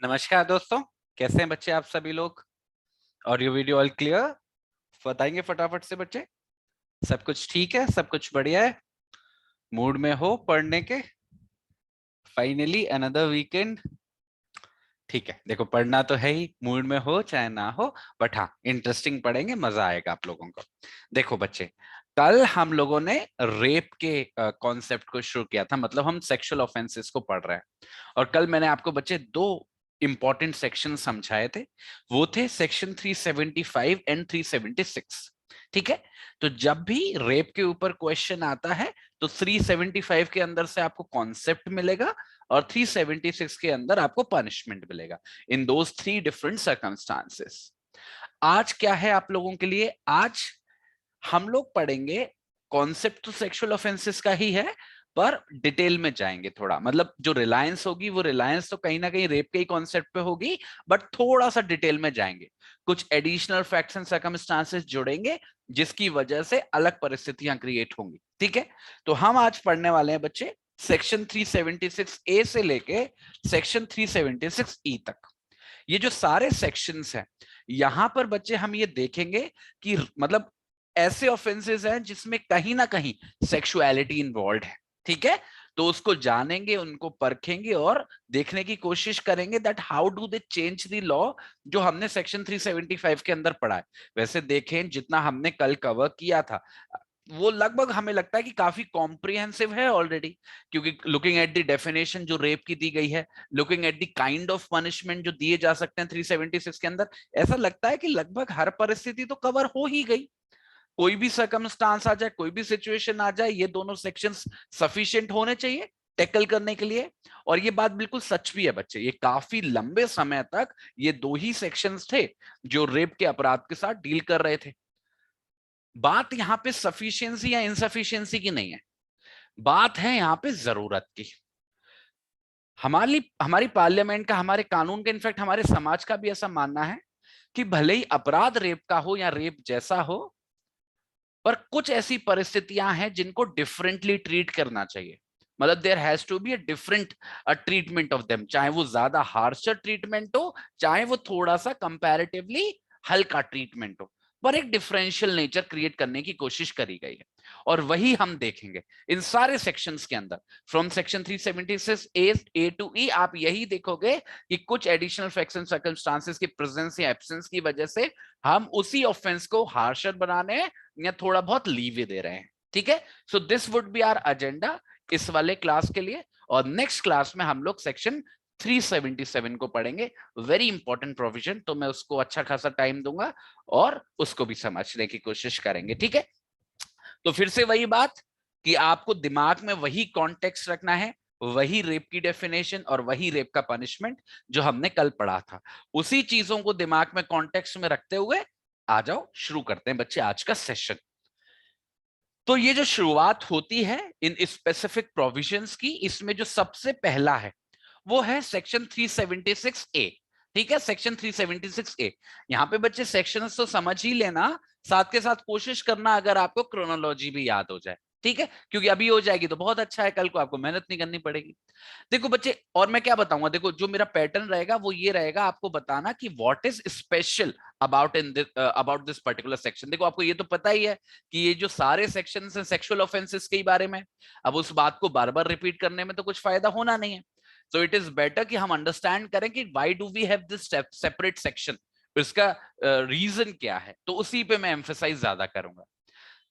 नमस्कार दोस्तों, कैसे हैं बच्चे आप सभी लोग। और ये वीडियो ऑल क्लियर? बताएंगे फटाफट से बच्चे। सब कुछ ठीक है, सब कुछ बढ़िया है, मूड में हो पढ़ने के। Finally another weekend. ठीक है, देखो पढ़ना तो है ही, मूड में हो चाहे ना हो, बट हाँ इंटरेस्टिंग पढ़ेंगे, मजा आएगा आप लोगों को। देखो बच्चे, कल हम लोगों ने रेप के कॉन्सेप्ट को शुरू किया था, मतलब हम सेक्सुअल ऑफेंसेस को पढ़ रहे हैं। और कल मैंने आपको बच्चे दो इंपॉर्टेंट सेक्शन समझाए थे, वो थे सेक्शन 375 एंड 376। ठीक है, तो जब भी रेप के ऊपर क्वेश्चन आता है तो 375 के अंदर से आपको कॉन्सेप्ट मिलेगा और 376 के अंदर आपको पनिशमेंट मिलेगा in those three different circumstances. आज क्या है आप लोगों के लिए, आज हम लोग पढ़ेंगे कॉन्सेप्ट तो सेक्सुअल ऑफेंसेस का ही है, पर डिटेल में जाएंगे थोड़ा। मतलब जो रिलायंस होगी वो रिलायंस तो कहीं ना कहीं रेप के ही कॉन्सेप्ट पे होगी, बट थोड़ा सा डिटेल में जाएंगे, कुछ एडिशनल फैक्ट्स एंड सर्कमस्टांसेस जोड़ेंगे जिसकी वजह से अलग परिस्थितियां क्रिएट होंगी। ठीक है, तो हम आज पढ़ने वाले हैं बच्चे सेक्शन 376 ए से लेके सेक्शन 376 ई तक। ये जो सारे सेक्शंस हैं, यहां पर बच्चे हम ये देखेंगे कि मतलब ऐसे ऑफेंसेस हैं जिसमें कहीं ना कहीं सेक्सुअलिटी इन्वॉल्व है। ठीक है, तो उसको जानेंगे, उनको परखेंगे और देखने की कोशिश करेंगे that how do they change the law जो हमने सेक्शन 375 के अंदर पढ़ा है। वैसे देखें जितना हमने कल कवर किया था वो लगभग हमें लगता है कि काफी कॉम्प्रिहेंसिव है ऑलरेडी, क्योंकि लुकिंग एट द डेफिनेशन जो रेप की दी गई है, looking at the kind of punishment जो दिए जा सकते हैं 376 के अंदर, ऐसा लगता है कि लगभग हर परिस्थिति तो कवर हो ही गई। कोई भी सर्कमस्टांस आ जाए, कोई भी सिचुएशन आ जाए, ये दोनों सेक्शंस सफिशिएंट होने चाहिए टैकल करने के लिए। और ये बात बिल्कुल सच भी है बच्चे, ये काफी लंबे समय तक ये दो ही सेक्शंस थे जो रेप के अपराध के साथ डील कर रहे थे। बात यहां पे सफिशिएंसी या इनसफिशिएंसी की नहीं है, बात है यहां पे जरूरत की। हमारी हमारी पार्लियामेंट का, हमारे कानून का, इनफैक्ट हमारे समाज का भी ऐसा मानना है कि भले ही अपराध रेप का हो या रेप जैसा हो, पर कुछ ऐसी परिस्थितियां हैं जिनको डिफरेंटली ट्रीट करना चाहिए। मतलब there has to be a different treatment of them, चाहे वो ज्यादा हार्शर ट्रीटमेंट हो, चाहे वो थोड़ा सा कंपैरेटिवली हल्का ट्रीटमेंट हो, पर एक डिफरेंशियल नेचर क्रिएट करने की कोशिश करी गई है। और वही हम देखेंगे इन सारे सेक्शंस के अंदर, फ्रॉम सेक्शन 376 ए टू ई। आप यही देखोगे कि कुछ एडिशनल फैक्ट्स एंड सर्कमस्टांसेस की प्रेजेंस या एब्सेंस की वजह से हम उसी ऑफेंस को हार्शर बनाने या थोड़ा बहुत लीवे दे रहे हैं। ठीक है, so this would be our agenda इस वाले क्लास के लिए। और नेक्स्ट क्लास में हम लोग सेक्शन 377 को पढ़ेंगे, वेरी इंपॉर्टेंट प्रोविजन, तो मैं उसको अच्छा खासा टाइम दूंगा और उसको भी समझने की कोशिश करेंगे। ठीक है, तो फिर से वही बात कि आपको दिमाग में वही कॉन्टेक्स्ट रखना है, वही रेप की डेफिनेशन और वही रेप का पनिशमेंट जो हमने कल पढ़ा था, उसी चीजों को दिमाग में कॉन्टेक्स्ट में रखते हुए आ जाओ, शुरू करते हैं बच्चे आज का सेशन। तो ये जो शुरुआत होती है इन स्पेसिफिक प्रोविजंस की, इसमें जो सबसे पहला है वो है सेक्शन 376 ए। ठीक है, सेक्शन 376 ए। यहां पे बच्चे सेक्शंस तो समझ ही लेना, साथ के साथ कोशिश करना अगर आपको क्रोनोलॉजी भी याद हो जाए। ठीक है, क्योंकि अभी हो जाएगी तो बहुत अच्छा है, कल को आपको मेहनत नहीं करनी पड़ेगी। देखो बच्चे, और मैं क्या बताऊंगा, देखो जो मेरा पैटर्न रहेगा वो ये रहेगा, आपको बताना कि what is special about this particular section. देखो आपको ये तो पता ही है कि ये जो सारे सेक्शंस हैं सेक्सुअल ऑफेंसेस के बारे में, अब उस बात को बार बार रिपीट करने में तो कुछ फायदा होना नहीं है। सो इट इज बेटर कि हम अंडरस्टैंड करें कि why do we have this separate section, इसका रीजन क्या है, तो उसी पे मैं एम्फेसाइज ज्यादा करूंगा।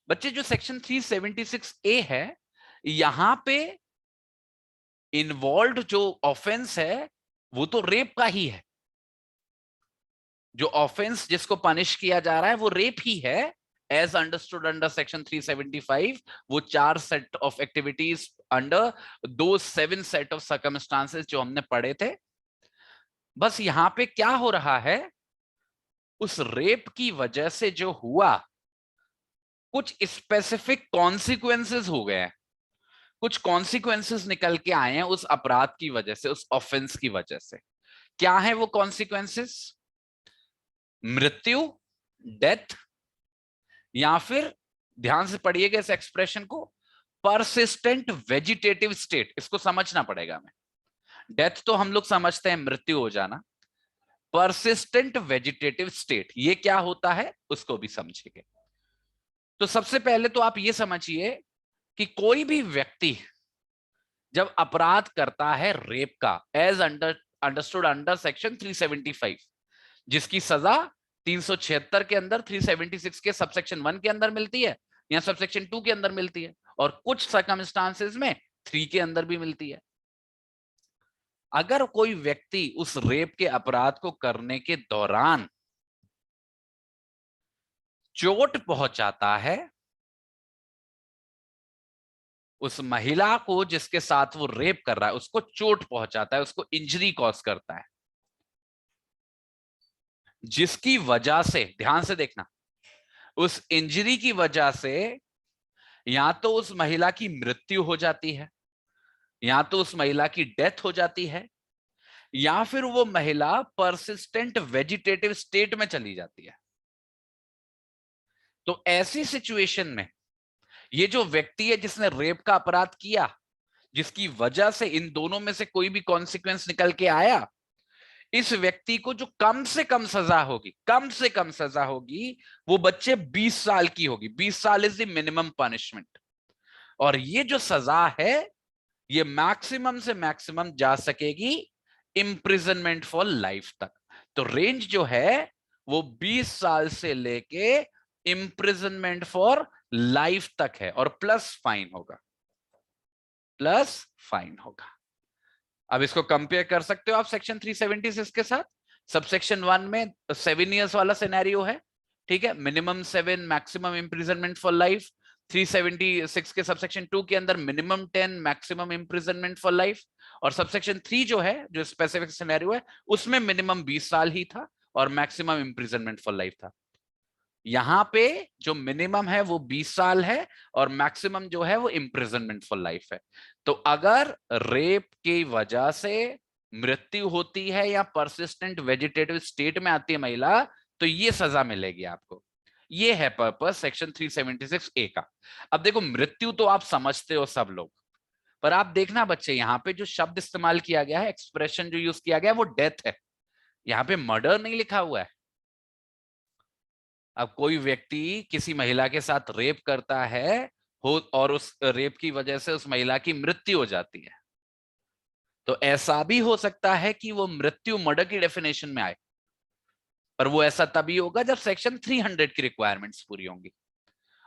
बच्चे जो सेक्शन 376 ए है, यहां पे इन्वॉल्व जो ऑफेंस है वो तो रेप का ही है। जो ऑफेंस जिसको पनिश किया जा रहा है वो रेप ही है, एज अंडरस्टूड अंडर सेक्शन 375। वो 4 सेट ऑफ एक्टिविटीज अंडर दो 7 सेट ऑफ सर्कमस्टांसेस जो हमने पढ़े थे। बस यहां पे क्या हो रहा है, उस रेप की वजह से जो हुआ कुछ स्पेसिफिक कॉन्सिक्वेंसेस हो गए, कुछ कॉन्सिक्वेंसेस निकल के आए हैं उस अपराध की वजह से, उस ऑफेंस की वजह से। क्या है वो कॉन्सिक्वेंसेस? मृत्यु, डेथ, या फिर ध्यान से पढ़िएगा इस एक्सप्रेशन को, परसिस्टेंट वेजिटेटिव स्टेट, इसको समझना पड़ेगा मैं। डेथ तो हम लोग समझते हैं मृत्यु हो जाना, परसिस्टेंट वेजिटेटिव स्टेट ये क्या होता है उसको भी समझेंगे। तो सबसे पहले तो आप ये समझिए कि कोई भी व्यक्ति जब अपराध करता है रेप का, एज अंडरस्टूड अंडर सेक्शन 375, जिसकी सजा 376 के अंदर, 376 के सबसेक्शन 1 के अंदर मिलती है या सबसेक्शन 2 के अंदर मिलती है, और कुछ सर्कमस्टांसेस में 3 के अंदर भी मिलती है। अगर कोई व्यक्ति उस रेप के अपराध को करने के दौरान चोट पहुंचाता है उस महिला को जिसके साथ वो रेप कर रहा है, उसको चोट पहुंचाता है, उसको इंजरी कॉज करता है, जिसकी वजह से, ध्यान से देखना, उस इंजरी की वजह से या तो उस महिला की मृत्यु हो जाती है, या तो उस महिला की डेथ हो जाती है, या फिर वो महिला परसिस्टेंट वेजिटेटिव स्टेट में चली जाती है। तो ऐसी सिचुएशन में ये जो व्यक्ति है जिसने रेप का अपराध किया, जिसकी वजह से इन दोनों में से कोई भी कॉन्सिक्वेंस निकल के आया, इस व्यक्ति को जो कम से कम सजा होगी, कम से कम सजा होगी, वो बच्चे 20 साल की होगी। 20 साल इज द मिनिमम पनिशमेंट। और ये जो सजा है ये मैक्सिमम से मैक्सिमम जा सकेगी इंप्रिजनमेंट फॉर लाइफ तक। तो रेंज जो है वो 20 साल से लेके इंप्रिजनमेंट फॉर लाइफ तक है, और प्लस फाइन होगा, प्लस फाइन होगा। अब इसको कंपेयर कर सकते हो आप सेक्शन 376 के साथ। सबसेक्शन 1 में 7 इयर्स वाला सिनेरियो है, ठीक है, minimum 7, maximum imprisonment for life. 376 के सबसेक्शन 2 के अंदर minimum 10, maximum imprisonment for life. और सबसेक्शन 3 जो है, जो स्पेसिफिक सिनेरियो है, उसमें मिनिमम 20 साल ही था और मैक्सिमम इंप्रिजनमेंट फॉर लाइफ था। यहां पे जो मिनिमम है वो 20 साल है और मैक्सिमम जो है वो इंप्रिजनमेंट फॉर लाइफ है। तो अगर रेप की वजह से मृत्यु होती है या परसिस्टेंट वेजिटेटिव स्टेट में आती है महिला, तो ये सजा मिलेगी आपको। ये है पर्पस सेक्शन 376 ए का। अब देखो, मृत्यु तो आप समझते हो सब लोग, पर आप देखना बच्चे, यहाँ पे जो शब्द इस्तेमाल किया गया है, एक्सप्रेशन जो यूज किया गया है, वो डेथ है। यहाँ पे मर्डर नहीं लिखा हुआ है। अब कोई व्यक्ति किसी महिला के साथ रेप करता है हो और उस रेप की वजह से उस महिला की मृत्यु हो जाती है, तो ऐसा भी हो सकता है कि वो मृत्यु मर्डर की डेफिनेशन में आए, पर वो ऐसा तभी होगा जब सेक्शन 300 की रिक्वायरमेंट्स पूरी होंगी।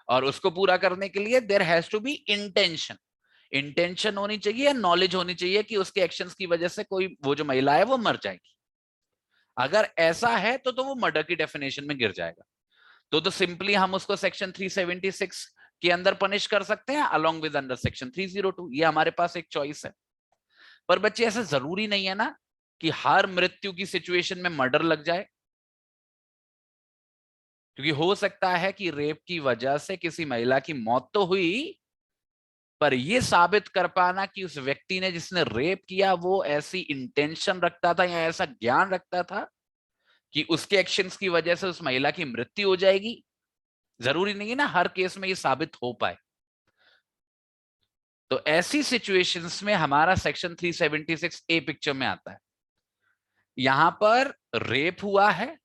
और उसको पूरा करने के लिए there has to be intention. Intention होनी चाहिए या नॉलेज होनी चाहिए कि उसके एक्शंस की वजह से कोई, वो जो महिला है वो मर जाएगी। अगर ऐसा है तो वो मर्डर की डेफिनेशन में गिर जाएगा। तो सिंपली हम उसको सेक्शन 376 के अंदर पनिश कर सकते हैं अलोंग विद अंडर सेक्शन 302। ये हमारे पास एक चॉइस है। पर बच्चे ऐसा जरूरी नहीं है ना कि हर मृत्यु की सिचुएशन में मर्डर लग जाए, क्योंकि हो सकता है कि रेप की वजह से किसी महिला की मौत तो हुई, पर यह साबित कर पाना कि उस व्यक्ति ने जिसने रेप किया वो ऐसी इंटेंशन रखता था या ऐसा ज्ञान रखता था कि उसके एक्शंस की वजह से उस महिला की मृत्यु हो जाएगी, जरूरी नहीं है ना हर केस में ये साबित हो पाए। तो ऐसी सिचुएशंस में हमारा सेक्शन 376 ए पिक्चर में आता है। यहां पर रेप हुआ है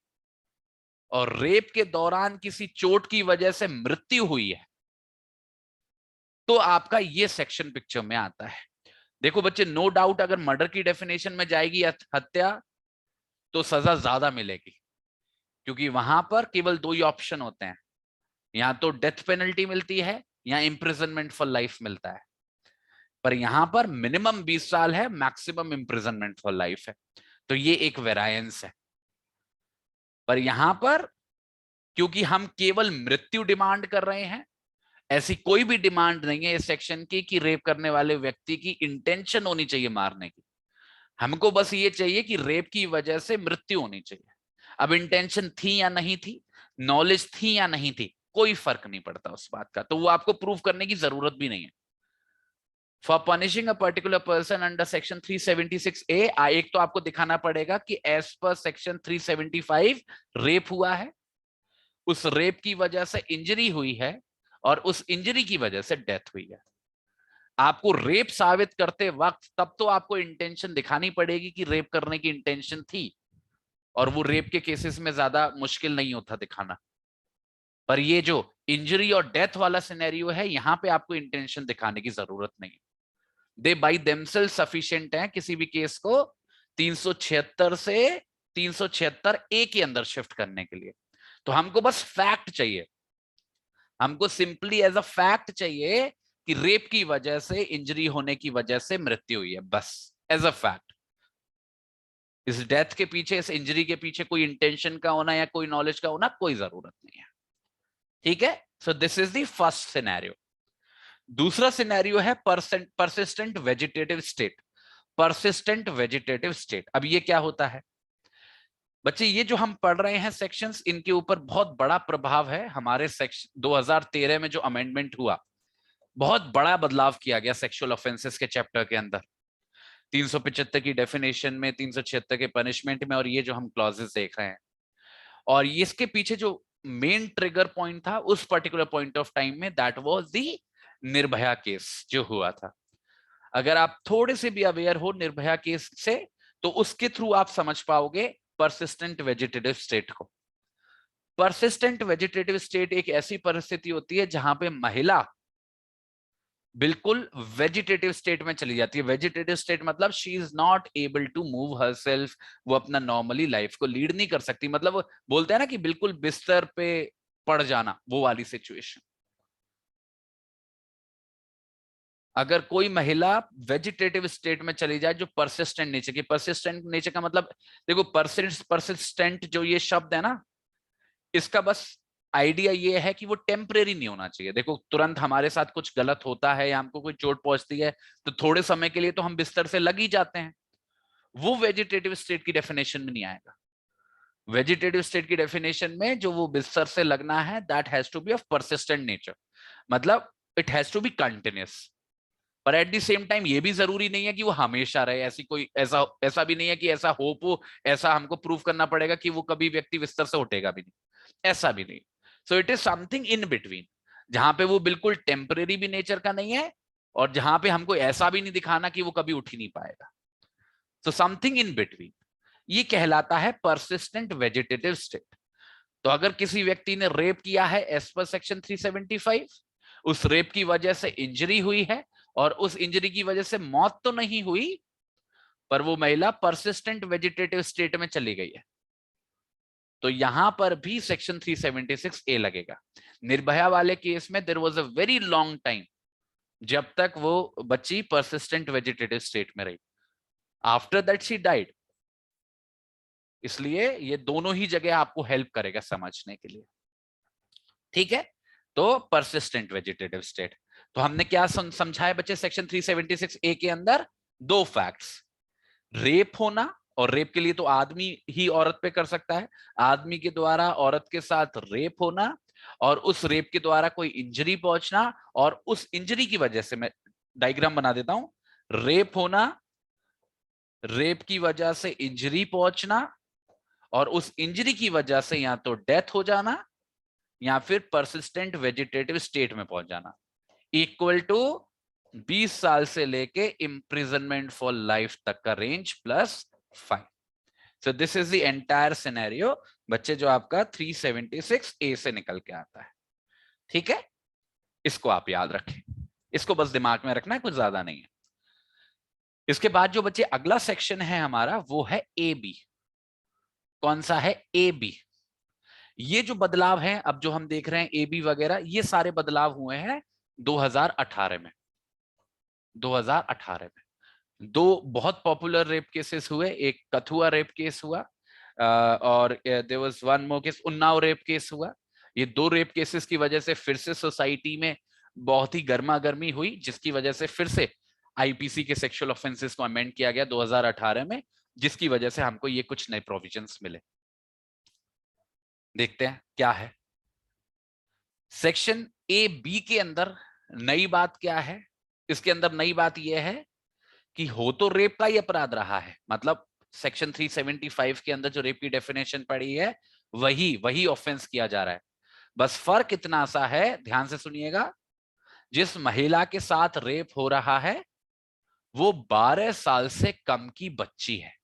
और रेप के दौरान किसी चोट की वजह से मृत्यु हुई है, तो आपका ये सेक्शन पिक्चर में आता है। देखो बच्चे, नो डाउट अगर मर्डर की डेफिनेशन में जाएगी हत्या, तो सजा ज्यादा मिलेगी, क्योंकि वहां पर केवल दो ही ऑप्शन होते हैं, या तो डेथ पेनल्टी मिलती है या इंप्रिजनमेंट फॉर लाइफ मिलता है। पर यहां पर मिनिमम 20 साल है, मैक्सिमम इंप्रिजनमेंट फॉर लाइफ है। तो ये एक वेरायंस है। पर यहां पर क्योंकि हम केवल मृत्यु डिमांड कर रहे हैं, ऐसी कोई भी डिमांड नहीं है इस सेक्शन की कि रेप करने वाले व्यक्ति की इंटेंशन होनी चाहिए मारने की। हमको बस ये चाहिए कि रेप की वजह से मृत्यु होनी चाहिए। अब इंटेंशन थी या नहीं थी, नॉलेज थी या नहीं थी, कोई फर्क नहीं पड़ता उस बात का, तो वो आपको प्रूव करने की जरूरत भी नहीं है। For punishing a particular person under section 376A, एक तो आपको दिखाना पड़ेगा कि एज पर सेक्शन 375 रेप हुआ है, उस रेप की वजह से इंजरी हुई है और उस इंजरी की वजह से डेथ हुई है। आपको रेप साबित करते वक्त तब तो आपको इंटेंशन दिखानी पड़ेगी कि रेप करने की इंटेंशन थी, और वो रेप के केसेस में ज्यादा मुश्किल नहीं होता दिखाना। पर ये जो इंजरी और डेथ वाला सिनेरियो है, यहां पे आपको इंटेंशन दिखाने की जरूरत नहीं। दे बाई देमसेल्फ सफिशिएंट है किसी भी केस को 376 से 376 ए के अंदर शिफ्ट करने के लिए। तो हमको बस फैक्ट चाहिए, हमको सिंपली एज अ फैक्ट चाहिए कि रेप की वजह से, इंजरी होने की वजह से मृत्यु हुई है, बस एज अ फैक्ट। इस डेथ के पीछे, इस इंजरी के पीछे कोई इंटेंशन का होना या कोई नॉलेज का होना कोई जरूरत नहीं है। ठीक है, so this is the first scenario. दूसरा सिनेरियो है persistent vegetative state. Persistent vegetative state, अब ये क्या होता है बच्चे? ये जो हम पढ़ रहे हैं सेक्शंस, इनके ऊपर बहुत बड़ा प्रभाव है हमारे सेक्शन 2013 में जो अमेंडमेंट हुआ, बहुत बड़ा बदलाव किया गया सेक्सुअल ऑफेंसेस के चैप्टर के अंदर, 375 की डेफिनेशन में, 376 के पनिशमेंट में, और ये जो हम क्लॉजेस देख रहे हैं। और इसके पीछे जो मेन ट्रिगर पॉइंट था उस पर्टिकुलर पॉइंट ऑफ टाइम में, that was the Nirbhaya case जो हुआ था। अगर आप थोड़े से भी अवेयर हो निर्भया केस से, तो उसके थ्रू आप समझ पाओगे परसिस्टेंट वेजिटेटिव स्टेट को। परसिस्टेंट वेजिटेटिव स्टेट एक ऐसी परिस्थिति होती है जहां पे महिला बिल्कुल वेजिटेटिव स्टेट में चली जाती है। वेजिटेटिव स्टेट मतलब she is not able to move herself, वो अपना नॉर्मली लाइफ को लीड नहीं कर सकती। मतलब बोलते हैं ना कि बिल्कुल बिस्तर पे पड़ जाना, वो वाली सिचुएशन। अगर कोई महिला वेजिटेटिव स्टेट में चली जाए जो परसिस्टेंट नेचर की, परसिस्टेंट नेचर का मतलब देखो, परसिस्टेंट जो ये शब्द है ना, इसका बस आइडिया ये है कि वो टेम्परेरी नहीं होना चाहिए। देखो, तुरंत हमारे साथ कुछ गलत होता है या हमको कोई चोट पहुंचती है तो थोड़े समय के लिए तो हम बिस्तर से लग ही जाते हैं, वो वेजिटेटिव स्टेट की डेफिनेशन में नहीं आएगा। वेजिटेटिव स्टेट की डेफिनेशन में जो वो बिस्तर से लगना है, that has to be of persistent nature, मतलब it has to be continuous. पर एट द सेम टाइम ये भी जरूरी नहीं है कि वो हमेशा रहे, ऐसी कोई ऐसा ऐसा भी नहीं है कि ऐसा होप हो, ऐसा हमको प्रूव करना पड़ेगा कि वो कभी व्यक्ति बिस्तर से उठेगा भी नहीं, ऐसा भी नहीं। So it is something in between, जहां पे वो बिल्कुल टेम्परेरी भी नेचर का नहीं है और जहां पे हमको ऐसा भी नहीं दिखाना कि वो कभी उठ ही नहीं पाएगा। सो समथिंग इन बिटवीन, ये कहलाता है परसिस्टेंट वेजिटेटिव स्टेट। तो अगर किसी व्यक्ति ने रेप किया है एज पर सेक्शन 375, उस रेप की वजह से इंजरी हुई है और उस इंजरी की वजह से मौत तो नहीं हुई, पर वो महिला परसिस्टेंट वेजिटेटिव स्टेट में चली गई है, तो यहां पर भी सेक्शन 376 ए लगेगा। निर्भया वाले केस में there was a very long time जब तक वो बच्ची परसिस्टेंट वेजिटेटिव स्टेट में रही, आफ्टर दैट शी डाइड। इसलिए ये दोनों ही जगह आपको हेल्प करेगा समझने के लिए। ठीक है, तो परसिस्टेंट वेजिटेटिव स्टेट, तो हमने क्या समझाया बच्चे सेक्शन 376 ए के अंदर? दो फैक्ट्स, रेप होना, और रेप के लिए तो आदमी ही औरत पे कर सकता है, आदमी के द्वारा औरत के साथ रेप होना, और उस रेप के द्वारा कोई इंजरी पहुंचना, और उस इंजरी की वजह से, मैं डायग्राम बना देता हूं, रेप होना, रेप की वजह से इंजरी पहुंचना, और उस इंजरी की वजह से या तो डेथ हो जाना या फिर परसिस्टेंट वेजिटेटिव स्टेट में पहुंच जाना, इक्वल टू 20 साल से लेके इम्प्रिजनमेंट फॉर लाइफ तक का range plus fine. So this is the entire scenario बच्चे, जो आपका 376 ए से निकल के आता है। ठीक है, इसको आप याद रखें, इसको बस दिमाग में रखना है, कुछ ज्यादा नहीं है। इसके बाद जो बच्चे अगला सेक्शन है हमारा, वो है ए बी। कौन सा है? A B. ये जो बदलाव है अब जो हम देख रहे हैं ए बी वगैरह, ये सारे बदलाव हुए हैं 2018 में। 2018 में दो बहुत पॉपुलर रेप केसेस हुए, एक कथुआ रेप केस हुआ, और there was one more case, Unnao rape case हुआ। ये दो रेप केसेस की वजह से फिर से सोसाइटी में बहुत ही गर्मा गर्मी हुई, जिसकी वजह से फिर से आईपीसी के सेक्सुअल ऑफेंसेस को अमेंड किया गया 2018 में, जिसकी वजह से हमको ये कुछ नए प्रोविजंस मिले। देखते हैं क्या है सेक्शन ए बी के अंदर। नई बात क्या है इसके अंदर? नई बात यह है कि हो तो रेप का ही अपराध रहा है, मतलब सेक्शन 375 के अंदर जो रेप की डेफिनेशन पड़ी है वही ऑफेंस किया जा रहा है। बस फर्क इतना सा है, ध्यान से सुनिएगा, जिस महिला के साथ रेप हो रहा है वो 12 साल से कम की बच्ची है।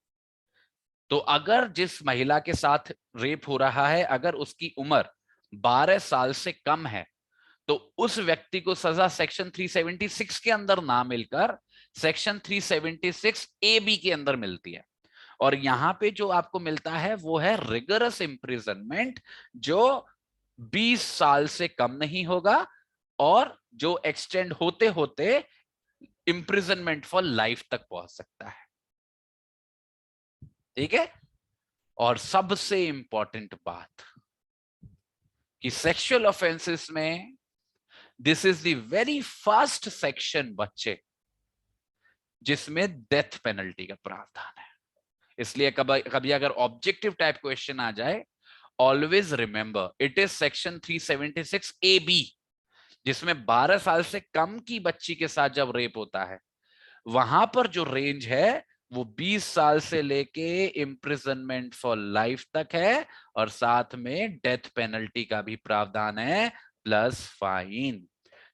तो अगर जिस महिला के साथ रेप हो रहा है अगर उसकी उम्र 12 साल से कम है तो उस व्यक्ति को सजा सेक्शन 376 के अंदर ना मिलकर सेक्शन 376 ए बी के अंदर मिलती है। और यहां पे जो आपको मिलता है वो है रिगरस इंप्रिजनमेंट, जो 20 साल से कम नहीं होगा और जो एक्सटेंड होते होते इंप्रिजनमेंट फॉर लाइफ तक पहुंच सकता है। ठीक है। और सबसे इंपॉर्टेंट बात कि सेक्सुअल ऑफेंसेस में this is the very first section बच्चे जिसमें डेथ पेनल्टी का प्रावधान है। इसलिए कभी कभी अगर ऑब्जेक्टिव टाइप क्वेश्चन आ जाए, always remember it is section 376 A B, जिसमें 12 साल से कम की बच्ची के साथ जब रेप होता है वहां पर जो रेंज है वो 20 साल से लेके इम्प्रिजनमेंट फॉर लाइफ तक है और साथ में डेथ पेनल्टी का भी प्रावधान है plus fine.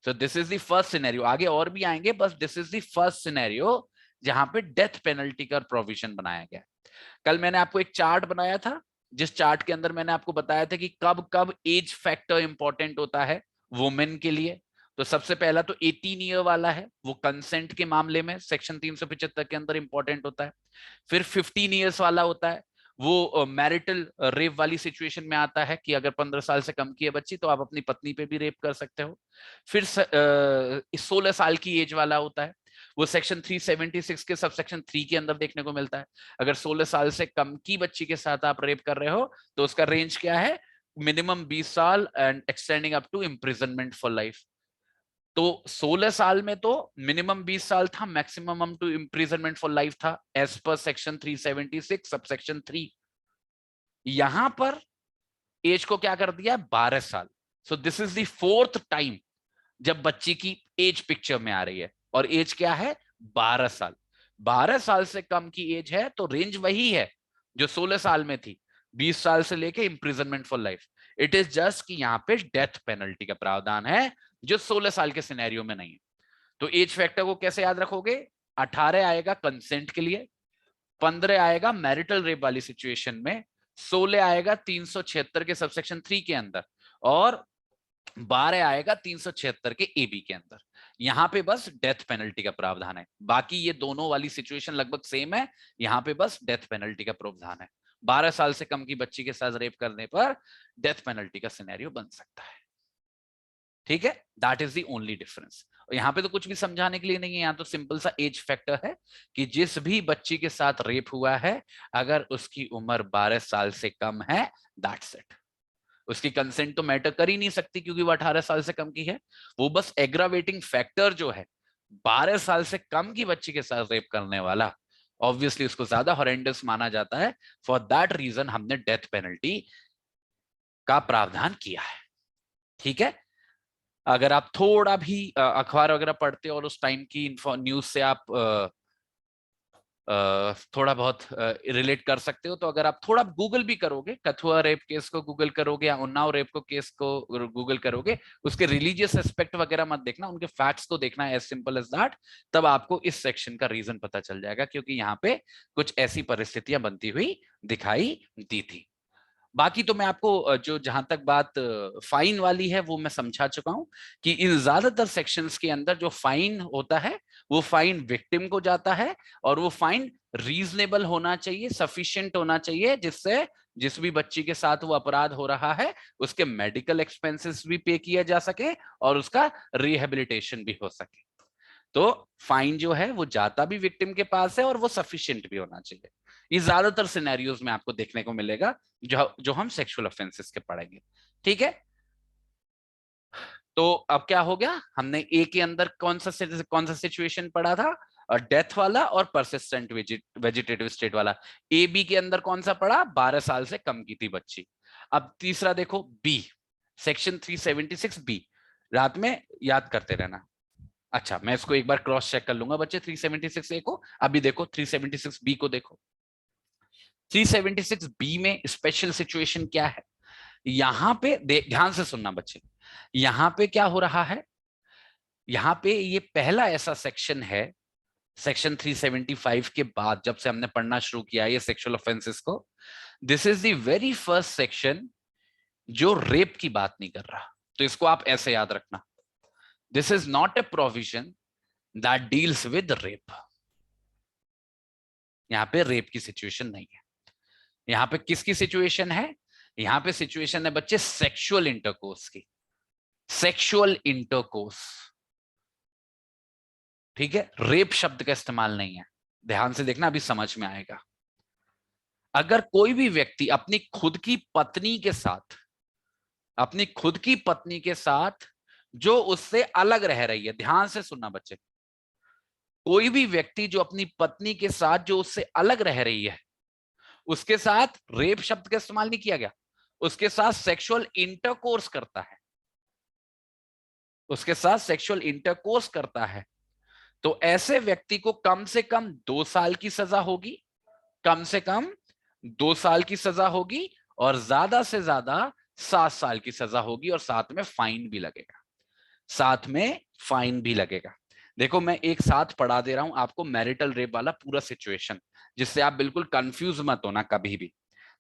So this is the first scenario, आगे और भी आएंगे, बस this is the first scenario जहां पे डेथ पेनल्टी का प्रोविजन बनाया गया। कल मैंने आपको एक चार्ट बनाया था जिस चार्ट के अंदर मैंने आपको बताया था कि कब कब एज फैक्टर इंपॉर्टेंट होता है वुमेन के लिए। तो सबसे पहला तो 18 ईयर वाला है, वो कंसेंट के मामले में सेक्शन 375 के अंदर इंपॉर्टेंट होता है। फिर 15 ईयर्स वाला होता है, वो मैरिटल रेप वाली सिचुएशन में आता है कि अगर 15 साल से कम की है बच्ची तो आप अपनी पत्नी पे भी रेप कर सकते हो। फिर 16 साल की एज वाला होता है, वो सेक्शन 376 के सब सेक्शन 3 के अंदर देखने को मिलता है। अगर 16 साल से कम की बच्ची के साथ आप रेप कर रहे हो तो उसका रेंज क्या है, मिनिमम 20 साल and extending up to imprisonment for life. तो 16 साल में तो मिनिमम 20 साल था, maximum to imprisonment for life था as per section 376 sub section 3। यहां पर एज को क्या कर दिया, 12 साल। So this is the fourth time जब बच्ची की एज पिक्चर में आ रही है और एज क्या है, 12 साल। 12 साल से कम की एज है तो रेंज वही है जो 16 साल में थी, 20 साल से लेके imprisonment for life. It is just कि यहां पे डेथ पेनल्टी का प्रावधान है जो 16 साल के सिनेरियो में नहीं है। तो एज फैक्टर को कैसे याद रखोगे, 18 आएगा कंसेंट के लिए, 15 आएगा मैरिटल रेप वाली सिचुएशन में, 16 आएगा 376 के सबसेक्शन 3 के अंदर और 12 आएगा 376 के एबी के अंदर। यहां पे बस डेथ पेनल्टी का प्रावधान है, बाकी ये दोनों वाली सिचुएशन लगभग सेम है, यहां पे बस डेथ पेनल्टी का प्रावधान है। 12 साल से कम की बच्ची के साथ रेप करने पर डेथ पेनल्टी का सिनेरियो बन सकता है। ठीक है, that is the only difference. यहाँ पे तो कुछ भी समझाने के लिए नहीं है, यहाँ तो सिंपल सा एज फैक्टर है कि जिस भी बच्ची के साथ रेप हुआ है अगर उसकी उम्र 12 साल से कम है, दैट्स इट। उसकी कंसेंट तो मैटर कर ही नहीं सकती क्योंकि वो 18 साल से कम की है। वो बस एग्रावेटिंग फैक्टर जो है 12 साल से कम की बच्ची के साथ रेप करने वाला, ऑब्वियसली उसको ज्यादा हॉरेंडस माना जाता है। फॉर दैट रीजन हमने डेथ पेनल्टी का प्रावधान किया है। ठीक है, अगर आप थोड़ा भी अखबार वगैरह पढ़ते हो और उस टाइम की न्यूज से आप थोड़ा बहुत रिलेट कर सकते हो, तो अगर आप थोड़ा गूगल भी करोगे, कथुआ रेप केस को गूगल करोगे या उन्नाव रेप को केस को गूगल करोगे, उसके रिलीजियस एस्पेक्ट वगैरह मत देखना, उनके फैक्ट्स को देखना, एज सिंपल एज दैट। तब आपको इस सेक्शन का रीजन पता चल जाएगा क्योंकि यहाँ पे कुछ ऐसी परिस्थितियां बनती हुई दिखाई दी थी। बाकी तो मैं आपको जो जहां तक बात फाइन वाली है वो मैं समझा चुका हूं कि इन ज्यादातर सेक्शंस के अंदर जो फाइन होता है वो फाइन विक्टिम को जाता है और वो फाइन रीजनेबल होना चाहिए, सफिशिएंट होना चाहिए, जिससे जिस भी बच्ची के साथ वो अपराध हो रहा है उसके मेडिकल एक्सपेंसेस भी पे किया जा सके और उसका रिहेबिलिटेशन भी हो सके। तो फाइन जो है वो जाता भी विक्टिम के पास है और वो सफिशिएंट भी होना चाहिए। ये ज्यादातर सिनेरियोज में आपको देखने को मिलेगा जो हम सेक्सुअल ऑफेंसेस के पढ़ेंगे। ठीक है, तो अब क्या हो गया, हमने ए के अंदर कौन सा सिचुएशन पढ़ा था, डेथ वाला और परसिस्टेंट वेजिटेटिव स्टेट वाला। ए बी के अंदर कौन सा पढ़ा, 12 साल से कम की थी बच्ची। अब तीसरा देखो बी, सेक्शन 376 बी, रात में याद करते रहना। अच्छा, मैं इसको एक बार क्रॉस चेक कर लूंगा बच्चे, 376 ए को अभी देखो, 376 बी को देखो। 376 बी में स्पेशल सिचुएशन क्या है, यहां पे ध्यान से सुनना बच्चे, यहां पे क्या हो रहा है, यहाँ पे ये पहला ऐसा सेक्शन है सेक्शन 375 के बाद, जब से हमने पढ़ना शुरू किया ये सेक्सुअल ऑफेंसेस को, this is the very first section जो रेप की बात नहीं कर रहा। तो इसको आप ऐसे याद रखना, this is not a provision that deals with rape. यहां पे रेप की सिचुएशन नहीं है। यहां पे किसकी सिचुएशन है? यहां पे सिचुएशन है बच्चे सेक्सुअल इंटरकोर्स की, सेक्सुअल इंटरकोर्स। ठीक है, रेप शब्द का इस्तेमाल नहीं है। ध्यान से देखना, अभी समझ में आएगा। अगर कोई भी व्यक्ति अपनी खुद की पत्नी के साथ, अपनी खुद की पत्नी के साथ जो उससे अलग रह रही है, ध्यान से सुनना बच्चे, कोई भी व्यक्ति जो अपनी पत्नी के साथ जो उससे अलग रह रही है, उसके साथ रेप शब्द का इस्तेमाल नहीं किया गया, उसके साथ सेक्सुअल इंटरकोर्स करता है, उसके साथ सेक्सुअल इंटरकोर्स करता है, तो ऐसे व्यक्ति को कम से कम 2 साल की सजा होगी, कम से कम 2 साल की सजा होगी, और ज्यादा से ज्यादा 7 साल की सजा होगी, और साथ में फाइन भी लगेगा, साथ में फाइन भी लगेगा। देखो मैं एक साथ पढ़ा दे रहा हूं आपको मैरिटल रेप वाला पूरा सिचुएशन, जिससे आप बिल्कुल कंफ्यूज मत होना कभी भी।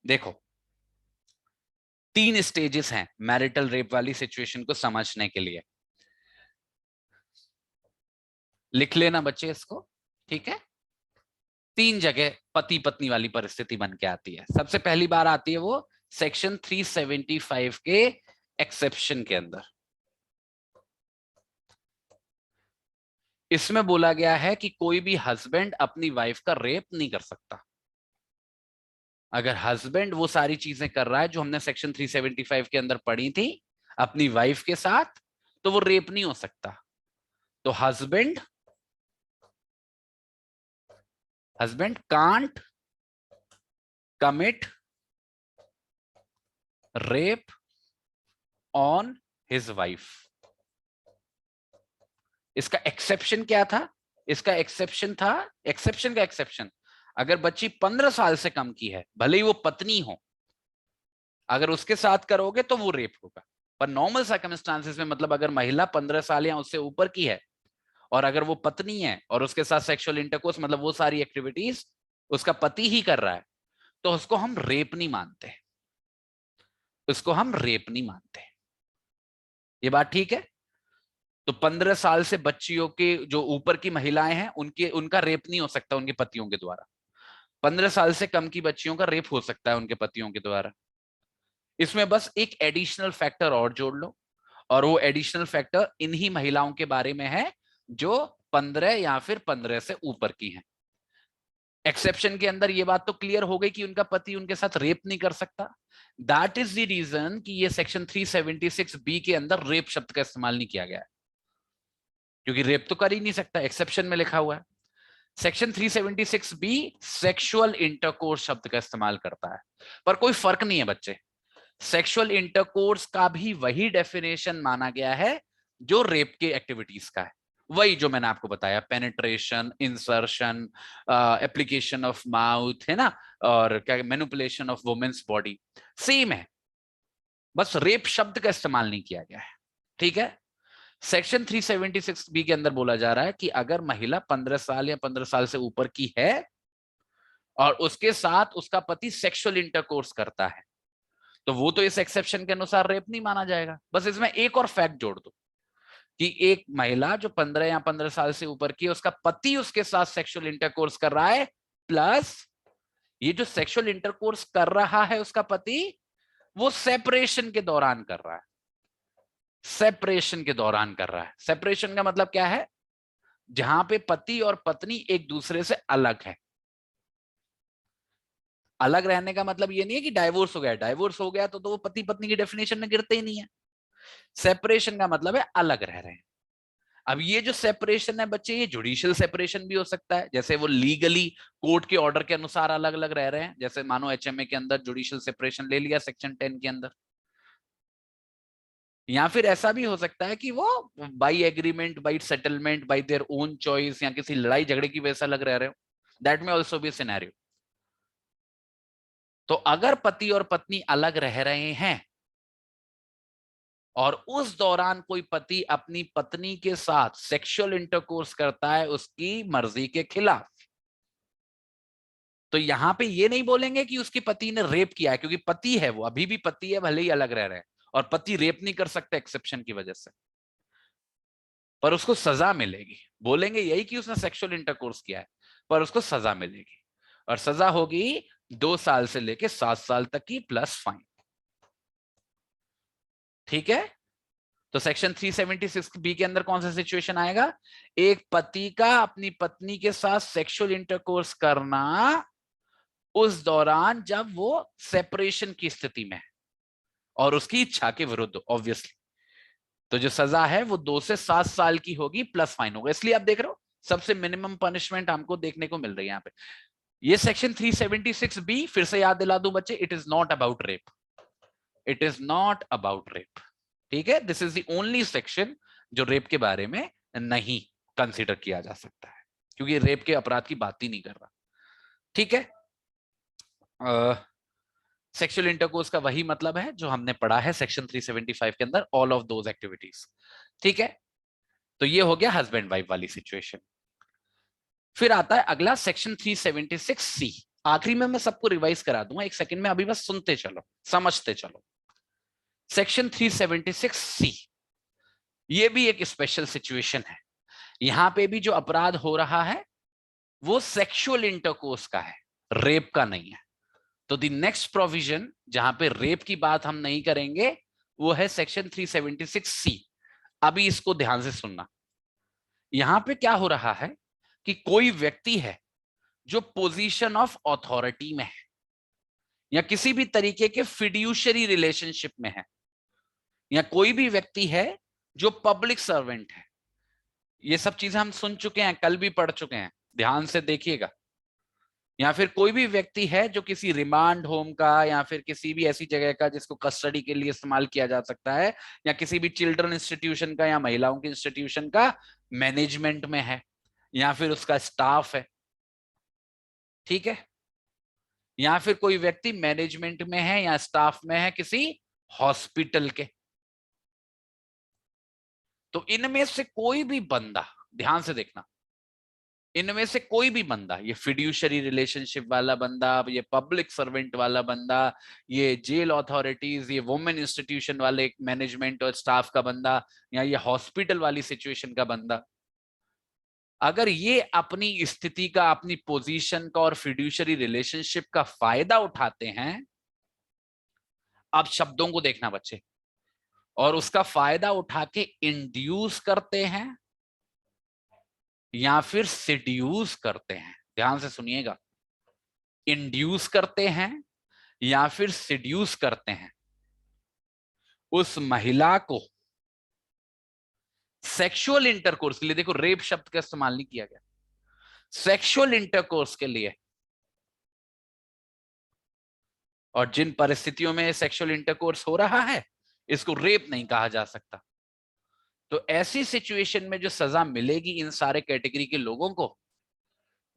देखो 3 स्टेजेस हैं मैरिटल रेप वाली सिचुएशन को समझने के लिए, लिख लेना बच्चे इसको, ठीक है। 3 जगह पति पत्नी वाली परिस्थिति बन के आती है। सबसे पहली बार आती है वो सेक्शन 375 के एक्सेप्शन के अंदर। इसमें बोला गया है कि कोई भी हस्बैंड अपनी वाइफ का रेप नहीं कर सकता। अगर हस्बैंड वो सारी चीजें कर रहा है जो हमने सेक्शन 375 के अंदर पढ़ी थी अपनी वाइफ के साथ, तो वो रेप नहीं हो सकता। तो husband can't commit rape on his wife. इसका एक्सेप्शन क्या था? इसका एक्सेप्शन था, एक्सेप्शन का एक्सेप्शन, अगर बच्ची 15 साल से कम की है, भले ही वो पत्नी हो, अगर उसके साथ करोगे तो वो रेप होगा। पर नॉर्मल सर्कमस्टांसेस में, मतलब अगर महिला 15 साल या उससे ऊपर की है और अगर वो पत्नी है और उसके साथ सेक्सुअल इंटरकोर्स, मतलब वो सारी एक्टिविटीज उसका पति ही कर रहा है, तो उसको हम रेप नहीं मानते, उसको हम रेप नहीं मानते। ये बात ठीक है? तो 15 साल से बच्चियों के जो ऊपर की महिलाएं हैं उनका रेप नहीं हो सकता उनके पतियों के द्वारा। 15 साल से कम की बच्चियों का रेप हो सकता है उनके पतियों के द्वारा। इसमें बस एक एडिशनल फैक्टर और जोड़ लो, और वो एडिशनल फैक्टर इन्हीं महिलाओं के बारे में है जो 15 या फिर 15 से ऊपर की हैं। एक्सेप्शन के अंदर ये बात तो क्लियर हो गई कि उनका पति उनके साथ रेप नहीं कर सकता। दैट इज द रीजन कि ये सेक्शन 376 बी के अंदर रेप शब्द का इस्तेमाल नहीं किया गया है, क्योंकि रेप तो कर ही नहीं सकता, एक्सेप्शन में लिखा हुआ है। सेक्शन 376 बी सेक्सुअल इंटरकोर्स शब्द का इस्तेमाल करता है, पर कोई फर्क नहीं है बच्चे, सेक्सुअल इंटरकोर्स का भी वही डेफिनेशन माना गया है जो रेप के एक्टिविटीज का है, वही जो मैंने आपको बताया, penetration, insertion, application of mouth, है ना, और क्या manipulation of women's body, same है, बस रेप शब्द का इस्तेमाल नहीं किया गया है। ठीक है, सेक्शन 376 बी के अंदर बोला जा रहा है कि अगर महिला 15 साल या 15 साल से ऊपर की है और उसके साथ उसका पति सेक्सुअल इंटरकोर्स करता है, तो वो तो इस एक्सेप्शन के अनुसार रेप नहीं माना जाएगा। बस इसमें एक और फैक्ट जोड़ दो कि एक महिला जो 15 या 15 साल से ऊपर की है, उसका पति उसके साथ सेक्सुअल इंटरकोर्स कर रहा है, प्लस ये जो सेक्सुअल इंटरकोर्स कर रहा है उसका पति, वो सेपरेशन के दौरान कर रहा है, सेपरेशन के दौरान कर रहा है। सेपरेशन का मतलब क्या है? जहां पे पति और पत्नी एक दूसरे से अलग है। अलग रहने का मतलब ये नहीं है कि डाइवोर्स हो गया, डाइवोर्स हो गया तो वो पति पत्नी की डेफिनेशन में गिरते ही नहीं है। सेपरेशन का मतलब है अलग रह रहे हैं। अब ये जो सेपरेशन है बच्चे, ये जुडिशियल सेपरेशन भी हो सकता है, जैसे वो लीगली कोर्ट के ऑर्डर के अनुसार अलग अलग रह रहे हैं, जैसे मानो एचएमए के अंदर जुडिशियल सेपरेशन ले लिया सेक्शन 10 के अंदर। या फिर ऐसा भी हो सकता है कि वो by agreement, by settlement, by their own choice, या किसी लड़ाई झगड़े की वजह से अलग रह रहे हो, दैट में ऑल्सो बी सिनेरियो। तो अगर पति और पत्नी अलग रह रहे हैं और उस दौरान कोई पति अपनी पत्नी के साथ सेक्सुअल इंटरकोर्स करता है उसकी मर्जी के खिलाफ, तो यहां पे ये नहीं बोलेंगे कि उसकी पति ने रेप किया है, क्योंकि पति है, वो अभी भी पति है, भले ही अलग रह रहे हैं, और पति रेप नहीं कर सकता एक्सेप्शन की वजह से, पर उसको सजा मिलेगी। बोलेंगे यही कि उसने सेक्सुअल इंटरकोर्स किया है, पर उसको सजा मिलेगी, और सजा होगी 2 साल से लेके 7 साल तक की प्लस फाइन। ठीक है, तो सेक्शन 376 बी के अंदर कौन सा सिचुएशन आएगा? एक पति का अपनी पत्नी के साथ सेक्सुअल इंटरकोर्स करना उस दौरान जब वो सेपरेशन की स्थिति में है और उसकी इच्छा के विरुद्ध, ऑब्वियसली, तो जो सजा है वो 2 से 7 साल की होगी प्लस फाइन होगा। इसलिए आप देख रहे हो सबसे मिनिमम पनिशमेंट हमको देखने को मिल रही है यहाँ पे। ये सेक्शन 376 बी, फिर से याद दिला दूं बच्चे, it is not about rape, it is not about rape. ठीक है, this is the only section जो रेप के बारे में नहीं कंसीडर किया जा सकता है, क्योंकि रेप के अपराध की बात ही नहीं कर रहा। ठीक है, सेक्सुअल इंटरकोर्स का वही मतलब है जो हमने पढ़ा है सेक्शन 375 के अंदर, ऑल ऑफ दोज एक्टिविटीज। ठीक है, तो ये हो गया हस्बैंड वाइफ वाली सिचुएशन। फिर आता है अगला सेक्शन 376 सी। आखिरी में मैं सबको रिवाइज करा दूंगा, एक सेकंड में, अभी बस सुनते चलो, समझते चलो। सेक्शन 376 सी, ये भी एक स्पेशल सिचुएशन है। यहां पे भी जो अपराध हो रहा है वो सेक्सुअल इंटरकोर्स का है, रेप का नहीं है। तो द नेक्स्ट प्रोविजन जहां पे रेप की बात हम नहीं करेंगे वो है सेक्शन 376 सी। अभी इसको ध्यान से सुनना। यहां पे क्या हो रहा है कि कोई व्यक्ति है जो पोजीशन ऑफ अथॉरिटी में है या किसी भी तरीके के फिड्यूशरी रिलेशनशिप में है, या कोई भी व्यक्ति है जो पब्लिक सर्वेंट है। ये सब चीजें हम सुन चुके हैं, कल भी पढ़ चुके हैं, ध्यान से देखिएगा। या फिर कोई भी व्यक्ति है जो किसी रिमांड होम का या फिर किसी भी ऐसी जगह का जिसको कस्टडी के लिए इस्तेमाल किया जा सकता है, या किसी भी चिल्ड्रन इंस्टीट्यूशन का या महिलाओं के इंस्टीट्यूशन का मैनेजमेंट में है, या फिर उसका स्टाफ है। ठीक है, या फिर कोई व्यक्ति मैनेजमेंट में है या स्टाफ में है किसी हॉस्पिटल के। तो इनमें से कोई भी बंदा, ध्यान से देखना, इनमें से कोई भी बंदा, ये फिड्यूशरी रिलेशनशिप वाला बंदा, ये पब्लिक सर्वेंट वाला बंदा, ये जेल अथॉरिटीज, ये वुमेन इंस्टीट्यूशन वाले मैनेजमेंट और स्टाफ का बंदा, या ये हॉस्पिटल वाली सिचुएशन का बंदा, अगर ये अपनी स्थिति का, अपनी पोजीशन का और फिड्यूशरी रिलेशनशिप का फायदा उठाते हैं, अब शब्दों को देखना बच्चे, और उसका फायदा उठा के इंड्यूस करते हैं या फिर सिड्यूस करते हैं, ध्यान से सुनिएगा, इंड्यूस करते हैं या फिर सिड्यूस करते हैं उस महिला को सेक्सुअल इंटरकोर्स के लिए, देखो रेप शब्द का इस्तेमाल नहीं किया गया, सेक्सुअल इंटरकोर्स के लिए, और जिन परिस्थितियों में सेक्सुअल इंटरकोर्स हो रहा है इसको रेप नहीं कहा जा सकता। तो ऐसी सिचुएशन में जो सजा मिलेगी इन सारे कैटेगरी के लोगों को,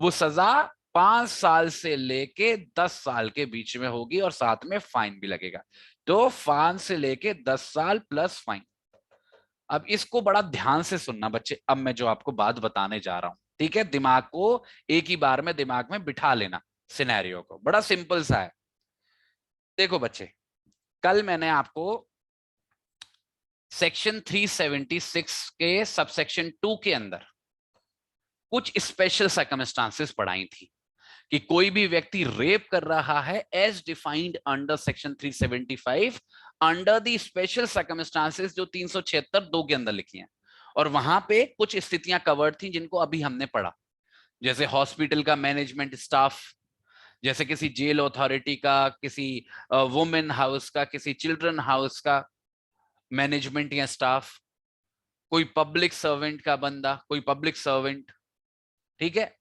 वो सजा 5 साल से लेके 10 साल के बीच में होगी और साथ में फाइन भी लगेगा। तो 5 से लेके 10 साल प्लस फाइन। अब इसको बड़ा ध्यान से सुनना बच्चे, अब मैं जो आपको बात बताने जा रहा हूं, ठीक है, दिमाग को एक ही बार में दिमाग में बिठा लेना, सिनेरियो को, बड़ा सिंपल सा है। देखो बच्चे, कल मैंने आपको सेक्शन 376 के सबसेक्शन 2 के अंदर कुछ स्पेशल सर्कमस्टांसेस पढ़ाई थी कि कोई भी व्यक्ति रेप कर रहा है as defined under section 375 under the special circumstances जो 376(2) के अंदर लिखी हैं, और वहां पे कुछ स्थितियां कवर्ड थी जिनको अभी हमने पढ़ा, जैसे हॉस्पिटल का मैनेजमेंट स्टाफ, जैसे किसी जेल अथॉरिटी का, किसी वुमेन हाउस का, किसी चिल्ड्रन हाउस का मैनेजमेंट या स्टाफ, कोई पब्लिक सर्वेंट का बंदा, कोई पब्लिक सर्वेंट, ठीक है,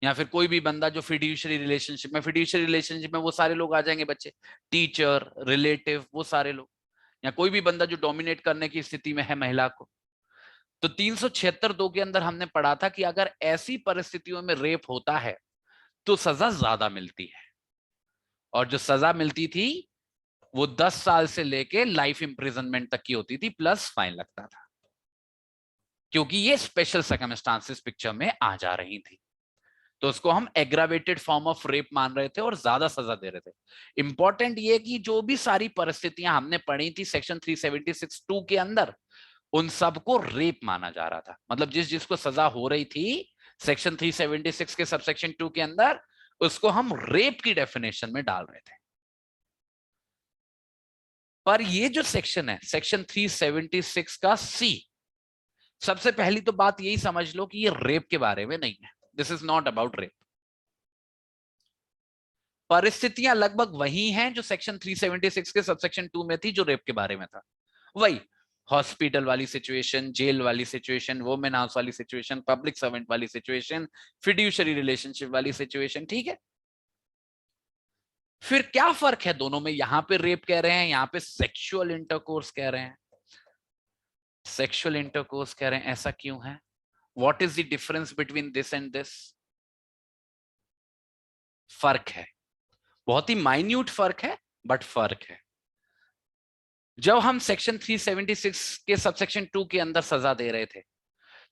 या फिर कोई भी बंदा जो फिड्यूशरी रिलेशनशिप में, फिड्यूशरी रिलेशनशिप में वो सारे लोग आ जाएंगे बच्चे, टीचर, रिलेटिव, वो सारे लोग, या कोई भी बंदा जो डोमिनेट करने की स्थिति में है महिला को। तो 376(2) के अंदर हमने पढ़ा था कि अगर ऐसी परिस्थितियों में रेप होता है तो सजा ज्यादा मिलती है, और जो सजा मिलती थी वो 10 साल से लेके लाइफ इंप्रिजनमेंट तक की होती थी, प्लस फाइन लगता था, क्योंकि ये स्पेशल सर्कमस्टांसेस पिक्चर में आ जा रही थी। तो उसको हम एग्रावेटेड फॉर्म ऑफ रेप मान रहे थे और ज्यादा सजा दे रहे थे। इंपॉर्टेंट ये कि जो भी सारी परिस्थितियां हमने पढ़ी थी सेक्शन 376(2) के अंदर, उन सबको रेप माना जा रहा था। मतलब जिस जिसको सजा हो रही थी सेक्शन 376 के सबसेक्शन 2 के अंदर, उसको हम रेप की डेफिनेशन में डाल रहे थे। पर ये जो सेक्शन है सेक्शन 376 का सी, सबसे पहली तो बात यही समझ लो कि ये रेप के बारे में नहीं है। This is not about rape. परिस्थितियां लगभग वही हैं जो सेक्शन 376 के सबसेक्शन 2 में थी, जो रेप के बारे में था। वही हॉस्पिटल वाली सिचुएशन, जेल वाली सिचुएशन, वोमेन हाउस वाली सिचुएशन, पब्लिक सर्वेंट वाली सिचुएशन, फिड्यूशरी रिलेशनशिप वाली सिचुएशन, ठीक है। फिर क्या फर्क है दोनों में? यहां पे रेप कह रहे हैं, यहां पे सेक्सुअल इंटरकोर्स कह रहे हैं। सेक्सुअल इंटरकोर्स कह रहे हैं, ऐसा क्यों है? What is the difference between this and this? फर्क है, बहुत ही माइन्यूट फर्क है, बट फर्क है। जब हम सेक्शन 376 के सबसेक्शन 2 के अंदर सजा दे रहे थे,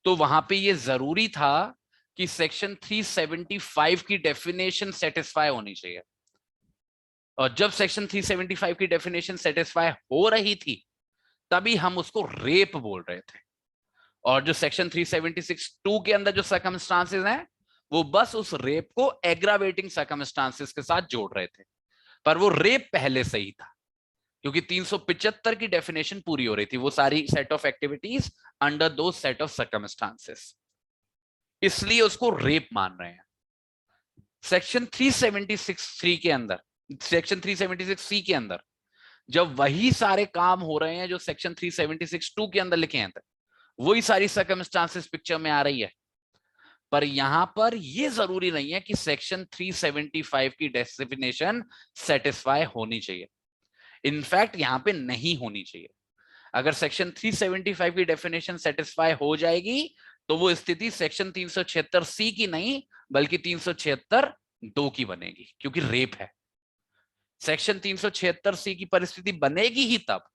तो वहां पे ये जरूरी था कि सेक्शन 375 की डेफिनेशन सेटिस्फाई होनी चाहिए। और जब सेक्शन 375 की डेफिनेशन सेटिस्फाई हो रही थी, तभी हम उसको रेप बोल रहे थे। और जो सेक्शन 376(2) के अंदर जो सर्कमस्टांसेस हैं, वो बस उस रेप को एग्रावेटिंग सर्कमस्टांसेस के साथ जोड़ रहे थे। पर वो रेप पहले से ही था, क्योंकि 375 की डेफिनेशन पूरी हो रही थी, वो सारी सेट ऑफ एक्टिविटीज अंडर दो सेट ऑफ सर्कमस्टांसेस, इसलिए उसको रेप मान रहे हैं। सेक्शन 376(3) के अंदर, सेक्शन 376(C) के अंदर जब वही सारे काम हो रहे हैं जो सेक्शन 376(2) के अंदर लिखे हैं, वही सारी सर्कमस्टांसेस पिक्चर में आ रही है। पर यहां पर यह जरूरी नहीं है कि सेक्शन 375 की डेफिनेशन सेटिस्फाई होनी चाहिए। इनफैक्ट यहां पे नहीं होनी चाहिए। अगर सेक्शन 375 की डेफिनेशन सेटिस्फाई हो जाएगी, तो वो स्थिति सेक्शन 376(C) की नहीं, बल्कि 376(2) की बनेगी, क्योंकि रेप है। सेक्शन 376(C) की परिस्थिति बनेगी ही तब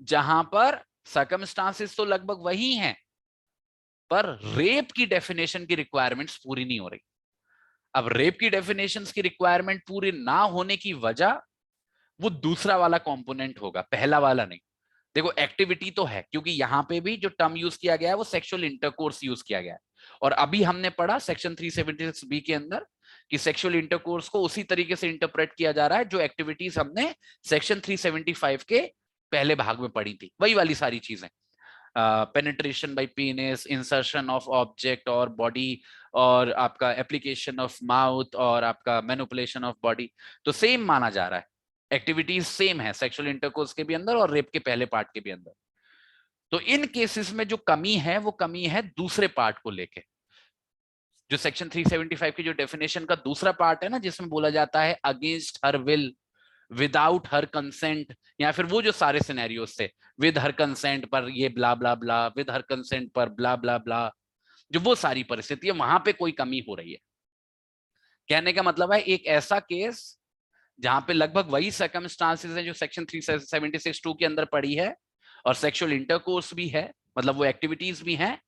जहां पर सर्कमस्टांसेस तो लगभग वही हैं, पर रेप की डेफिनेशन की रिक्वायरमेंट्स पूरी नहीं हो रही। अब रेप की डेफिनेशंस की रिक्वायरमेंट पूरी ना होने की वजह वो दूसरा वाला कंपोनेंट होगा, पहला वाला नहीं। देखो एक्टिविटी तो है, क्योंकि यहां पे भी जो टर्म यूज किया गया है वो सेक्सुअल इंटरकोर्स यूज किया गया है। और अभी हमने पढ़ा सेक्शन 376(B) के अंदर कि सेक्सुअल इंटरकोर्स को उसी तरीके से इंटरप्रेट किया जा रहा है जो एक्टिविटीज हमने सेक्शन 375 के पहले भाग में पढ़ी थी, वही वाली सारी चीजें। Penetration by penis, insertion of object और बॉडी, और आपका एप्लीकेशन ऑफ माउथ, और आपका मैनिपुलेशन ऑफ बॉडी, तो सेम माना जा रहा है। एक्टिविटीज सेम है सेक्सुअल इंटरकोर्स के भी अंदर और रेप के पहले पार्ट के भी अंदर। तो इन केसेस में जो कमी है वो कमी है दूसरे पार्ट को लेके। जो सेक्शन 375 की जो डेफिनेशन का दूसरा पार्ट है ना, जिसमें बोला जाता है against her will, without her consent, या फिर वो जो सारे सिनेरियोस थे, विद हर कंसेंट पर ये ब्ला ब्ला ब्ला, विद हर कंसेंट पर ब्ला ब्ला ब्ला, जो वो सारी परिस्थिति है, वहां पे कोई कमी हो रही है। कहने का मतलब है एक ऐसा केस जहां पे लगभग वही सर्कमस्टांसेस हैं जो सेक्शन 376(2) के अंदर पड़ी है, और सेक्सुअल इंटरकोर्स भी है, मतलब वो एक्टिविटीज भी हैं,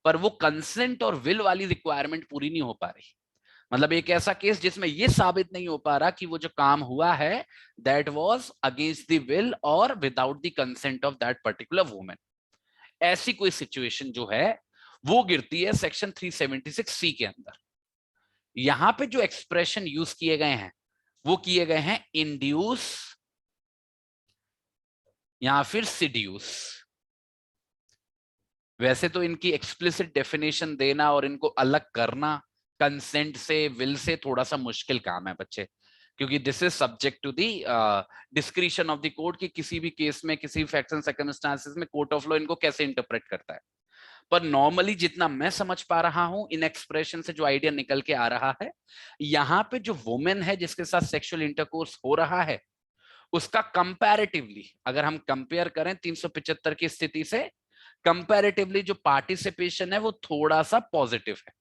पर वो कंसेंट और विल वाली रिक्वायरमेंट पूरी नहीं हो पा रही। मतलब एक ऐसा केस जिसमें ये साबित नहीं हो पा रहा कि वो जो काम हुआ है that was against the will और without the consent of that particular women. ऐसी कोई सिचुएशन जो है वो गिरती है सेक्शन 376(C) के अंदर। यहां पे जो एक्सप्रेशन यूज किए गए हैं वो किए गए हैं इंड्यूस या फिर सिड्यूस। वैसे तो इनकी एक्सप्लिसिट डेफिनेशन देना और इनको अलग करना कंसेंट से, विल से थोड़ा सा मुश्किल काम है बच्चे, क्योंकि this is subject to the discretion of the court कि किसी भी केस में, किसी फैक्ट्स एंड सर्कमस्टांसेस में कोर्ट ऑफ लॉ इनको कैसे इंटरप्रेट करता है। पर नॉर्मली जितना मैं समझ पा रहा हूं इन एक्सप्रेशन से जो आइडिया निकल के आ रहा है, यहाँ पे जो वुमेन है जिसके साथ सेक्सुअल इंटरकोर्स हो रहा है, उसका कंपैरेटिवली अगर हम कंपेयर करें 375 की स्थिति से, कंपैरेटिवली जो पार्टिसिपेशन है वो थोड़ा सा पॉजिटिव है,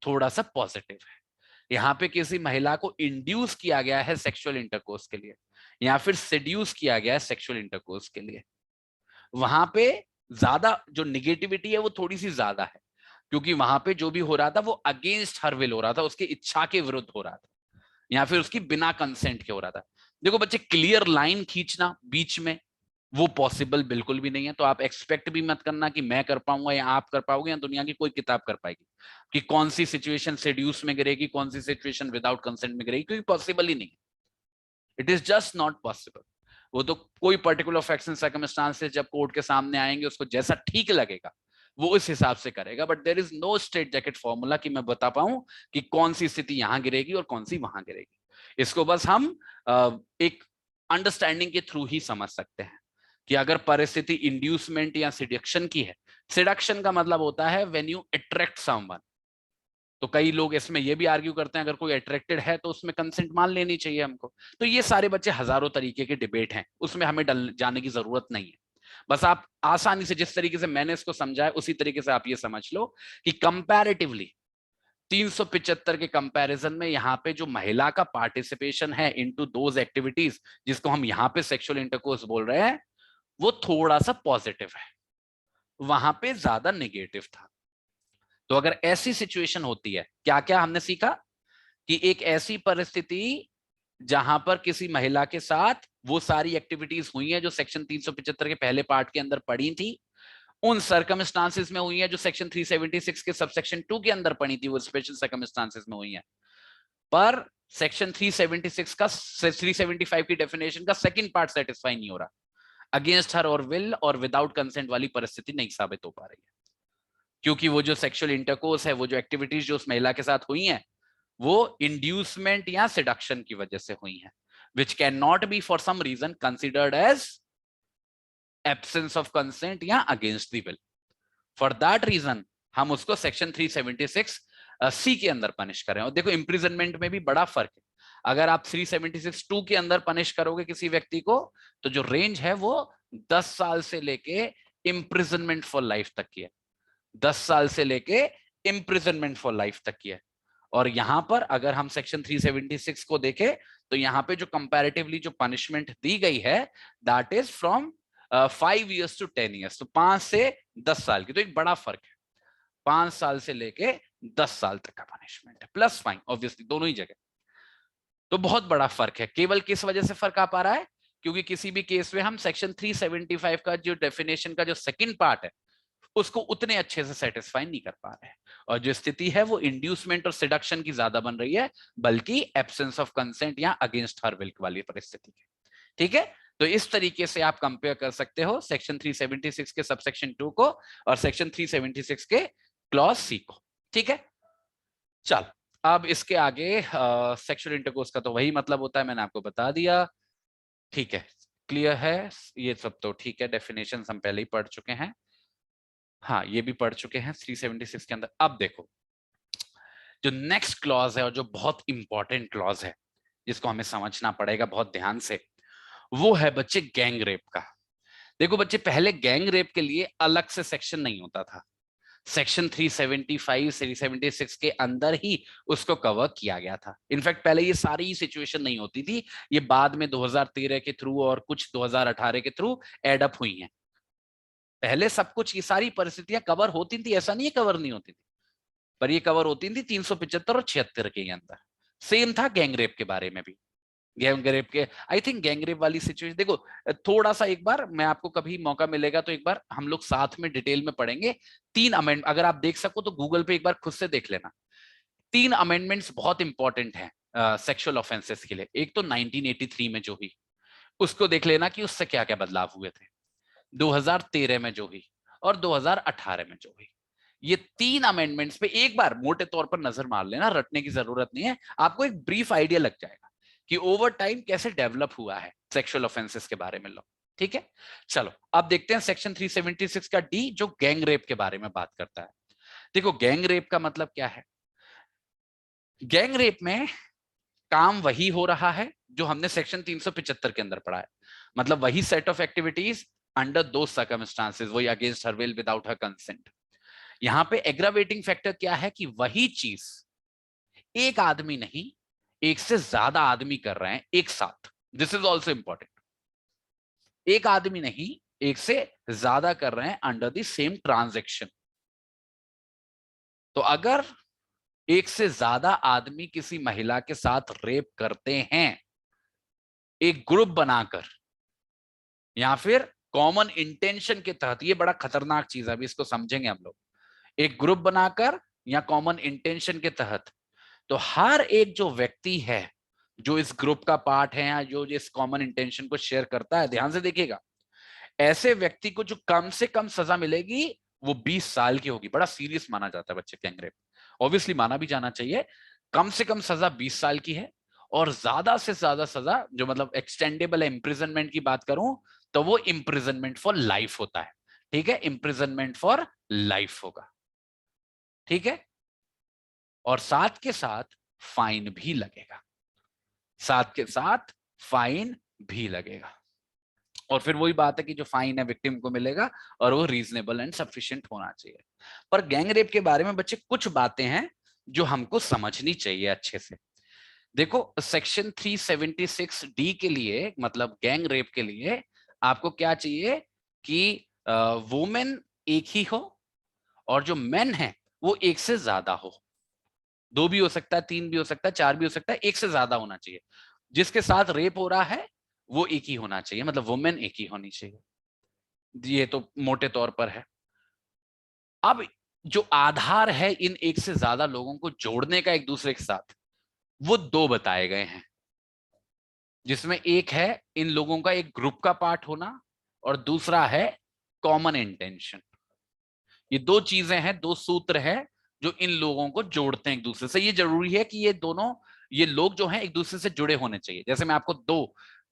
थोड़ा सा पॉजिटिव है। यहाँ पे किसी महिला को इंड्यूस किया गया है सेक्सुअल इंटरकोर्स के लिए, या फिर सेड्यूस किया गया है सेक्सुअल इंटरकोर्स के लिए, वहां पे ज्यादा जो निगेटिविटी है वो थोड़ी सी ज्यादा है, क्योंकि वहां पे जो भी हो रहा था वो अगेंस्ट हर विल हो रहा था, उसकी इच्छा के विरुद्ध हो रहा था, या फिर उसकी बिना कंसेंट के हो रहा था। देखो बच्चे, क्लियर लाइन खींचना बीच में वो पॉसिबल बिल्कुल भी नहीं है। तो आप एक्सपेक्ट भी मत करना कि मैं कर पाऊंगा या आप कर पाओगे या दुनिया की कोई किताब कर पाएगी कि कौन सी सिचुएशन सेड्यूस में गिरेगी, कौन सी सिचुएशन विदाउट कंसेंट में गिरेगी, क्योंकि पॉसिबल ही नहीं है। It is just not possible. वो तो कोई पर्टिकुलर फैक्ट्स एंड सर्कमस्टांसेस जब कोर्ट के सामने आएंगे, उसको जैसा ठीक लगेगा वो उस हिसाब से करेगा, but there is no straight jacket formula कि मैं बता पाऊं कि कौन सी स्थिति यहां गिरेगी और कौन सी वहां गिरेगी। इसको बस हम एक अंडरस्टैंडिंग के थ्रू ही समझ सकते हैं कि अगर परिस्थिति इंड्यूसमेंट या सिडक्शन की है, सिडक्शन का मतलब होता है व्हेन यू अट्रैक्ट समवन, तो कई लोग इसमें ये भी आर्ग्यू करते हैं अगर कोई अट्रैक्टेड है तो उसमें कंसेंट मान लेनी चाहिए हमको। तो ये सारे बच्चे हजारों तरीके के डिबेट हैं, उसमें हमें जाने की जरूरत नहीं है। बस आप आसानी से जिस तरीके से मैंने इसको समझा है उसी तरीके से आप ये समझ लो कि कंपैरेटिवली 375 के कंपैरिजन में यहाँ पे जो महिला का पार्टिसिपेशन है इनटू दोज एक्टिविटीज जिसको हम यहाँ पे सेक्सुअल इंटरकोर्स बोल रहे हैं, वो थोड़ा सा पॉजिटिव है, वहां पे ज्यादा नेगेटिव था। तो अगर ऐसी सिचुएशन होती है, क्या क्या हमने सीखा कि एक ऐसी परिस्थिति जहां पर किसी महिला के साथ वो सारी एक्टिविटीज हुई हैं जो सेक्शन 375 के पहले पार्ट के अंदर पड़ी थी, उन सर्कमस्टांसेस में हुई है जो सेक्शन 376 के सबसेक्शन 2 के अंदर पड़ी थी, वो स्पेशल सर्कमस्टांसेस में हुई है। पर सेक्शन 376 का 375 की डेफिनेशन का सेकंड पार्ट सेटिस्फाई नहीं हो रहा, अगेंस्ट हर और विल और विदाउट कंसेंट वाली परिस्थिति नहीं साबित हो पा रही है, क्योंकि वो जो सेक्सुअल इंटरकोर्स है, वो जो एक्टिविटीज जो उस महिला के साथ हुई हैं, वो इंड्यूसमेंट या सिडक्शन की वजह से हुई हैं, which can not be for some reason considered as absence of consent या against the will. For that reason हम उसको सेक्शन 376 सी के अंदर पनिश करें। और देखो इंप्रिजनमेंट में भी बड़ा फर्क है, अगर आप 376 2 के अंदर पनिश करोगे किसी व्यक्ति को तो जो रेंज है वो 10 साल से लेके इंप्रिजनमेंट फॉर लाइफ तक की है, 10 साल से लेके इंप्रिजनमेंट फॉर लाइफ तक की है। और यहां पर अगर हम सेक्शन 376 को देखें तो यहां पे जो कंपैरेटिवली जो पनिशमेंट दी गई है that is from 5 years to 10 years, तो 5 से 10 साल की, तो एक बड़ा फर्क है, 5 साल से लेके 10 साल तक का पनिशमेंट है, प्लस फाइन ऑब्वियसली दोनों ही जगह। तो बहुत बड़ा फर्क है। केवल किस वजह से फर्क आ पा रहा है, क्योंकि किसी भी केस में हम सेक्शन 375 का जो डेफिनेशन का जो सेकंड पार्ट है उसको उतने अच्छे से सेटिस्फाई नहीं कर पा रहे हैं, और जो स्थिति है वो इंड्यूसमेंट और सिडक्शन की ज्यादा बन रही है, बल्कि एब्सेंस ऑफ कंसेंट या अगेंस्ट हर विल वाली परिस्थिति की। ठीक है, तो इस तरीके से आप कंपेयर कर सकते हो सेक्शन 376 के सबसेक्शन 2 को और सेक्शन 376 के क्लॉज सी को। ठीक है, चल अब इसके आगे सेक्सुअल इंटरकोर्स का तो वही मतलब होता है, मैंने आपको बता दिया। ठीक है, क्लियर है ये सब? तो ठीक है, डेफिनेशन हम पहले ही पढ़ चुके हैं, हाँ ये भी पढ़ चुके हैं 376 के अंदर। अब देखो जो नेक्स्ट क्लॉज है और जो बहुत इंपॉर्टेंट क्लॉज है जिसको हमें समझना पड़ेगा बहुत ध्यान से, वो है बच्चे गैंग रेप का। देखो बच्चे, पहले गैंग रेप के लिए अलग से सेक्शन नहीं होता था, सेक्शन 375 376 के अंदर ही उसको कवर किया गया था। इनफैक्ट पहले ये सारी सिचुएशन नहीं होती थी, ये बाद में 2013 के थ्रू और कुछ 2018 के थ्रू एडअप हुई हैं। पहले सब कुछ ये सारी परिस्थितियां कवर होती थी, ऐसा नहीं है कवर नहीं होती थी, पर ये कवर होती थी 375 और 76 के अंदर। सेम था गैंग रेप के बारे में भी, गैंग रेप के आई थिंक गैंग रेप वाली सिचुएशन देखो थोड़ा सा, एक बार मैं आपको कभी मौका मिलेगा तो एक बार हम लोग साथ में डिटेल में पढ़ेंगे। 3 अमेंडमेंट अगर आप देख सको तो गूगल पे एक बार खुद से देख लेना, 3 अमेंडमेंट्स बहुत इंपॉर्टेंट हैं सेक्सुअल ऑफेंसेस के लिए। एक तो 1983 में जो हुई उसको देख लेना कि उससे क्या क्या बदलाव हुए थे, 2013 में जो हुई और 2018 में जो हुई। ये 3 अमेंडमेंट्स पे एक बार मोटे तौर पर नजर मार लेना, रटने की जरूरत नहीं है, आपको एक ब्रीफ आइडिया लग जाएगा कि ओवर टाइम कैसे डेवलप हुआ है सेक्सुअल ऑफेंसेस के बारे में लो। ठीक है, चलो अब देखते हैं सेक्शन 376 का डी जो गैंग रेप के बारे में बात करता है। देखो गैंग रेप का मतलब क्या है, गैंग रेप में काम वही हो रहा है जो हमने सेक्शन 375 के अंदर पढ़ा है, मतलब वही सेट ऑफ एक्टिविटीज अंडर दो सर्कमस्टांसेस, वही against her will without her consent. यहां पे एग्रावेटिंग फैक्टर क्या है कि वही चीज एक आदमी नहीं, एक से ज्यादा आदमी कर रहे हैं एक साथ। This is also important. एक आदमी नहीं, एक से ज्यादा कर रहे हैं अंडर द सेम ट्रांजेक्शन। तो अगर एक से ज्यादा आदमी किसी महिला के साथ रेप करते हैं एक ग्रुप बनाकर या फिर कॉमन इंटेंशन के तहत, ये बड़ा खतरनाक चीज है, अभी इसको समझेंगे हम लोग, एक ग्रुप बनाकर या कॉमन इंटेंशन के तहत, तो हर एक जो व्यक्ति है जो इस ग्रुप का पार्ट है या जो इस कॉमन इंटेंशन को शेयर करता है, ध्यान से देखिएगा, ऐसे व्यक्ति को जो कम से कम सजा मिलेगी वो 20 साल की होगी। बड़ा सीरियस माना जाता है बच्चे गैंग रेप, ऑब्वियसली माना भी जाना चाहिए। कम से कम सजा 20 साल की है और ज्यादा से ज्यादा सजा जो मतलब एक्सटेंडेबल है, इम्प्रिजनमेंट की बात करूं तो वो इम्प्रिजनमेंट फॉर लाइफ होता है। ठीक है, इम्प्रिजनमेंट फॉर लाइफ होगा। ठीक है, और साथ के साथ फाइन भी लगेगा, साथ के साथ फाइन भी लगेगा। और फिर वही बात है कि जो फाइन है विक्टिम को मिलेगा और वो रीजनेबल एंड सफिशिएंट होना चाहिए। पर गैंग रेप के बारे में बच्चे कुछ बातें हैं जो हमको समझनी चाहिए अच्छे से। देखो सेक्शन 376 डी के लिए, मतलब गैंग रेप के लिए आपको क्या चाहिए कि वुमेन एक ही हो और जो मेन है वो एक से ज्यादा हो। 2 भी हो सकता है, 3 भी हो सकता है, 4 भी हो सकता है, एक से ज्यादा होना चाहिए। जिसके साथ रेप हो रहा है वो एक ही होना चाहिए, मतलब वुमेन एक ही होनी चाहिए। ये तो मोटे तौर पर है। अब जो आधार है इन एक से ज्यादा लोगों को जोड़ने का एक दूसरे के साथ, वो 2 बताए गए हैं, जिसमें एक है इन लोगों का एक ग्रुप का पार्ट होना और दूसरा है कॉमन इंटेंशन। ये 2 चीजें हैं, 2 सूत्र हैं जो इन लोगों को जोड़ते हैं एक दूसरे से। ये जरूरी है कि ये दोनों, ये लोग जो हैं एक दूसरे से जुड़े होने चाहिए। जैसे मैं आपको 2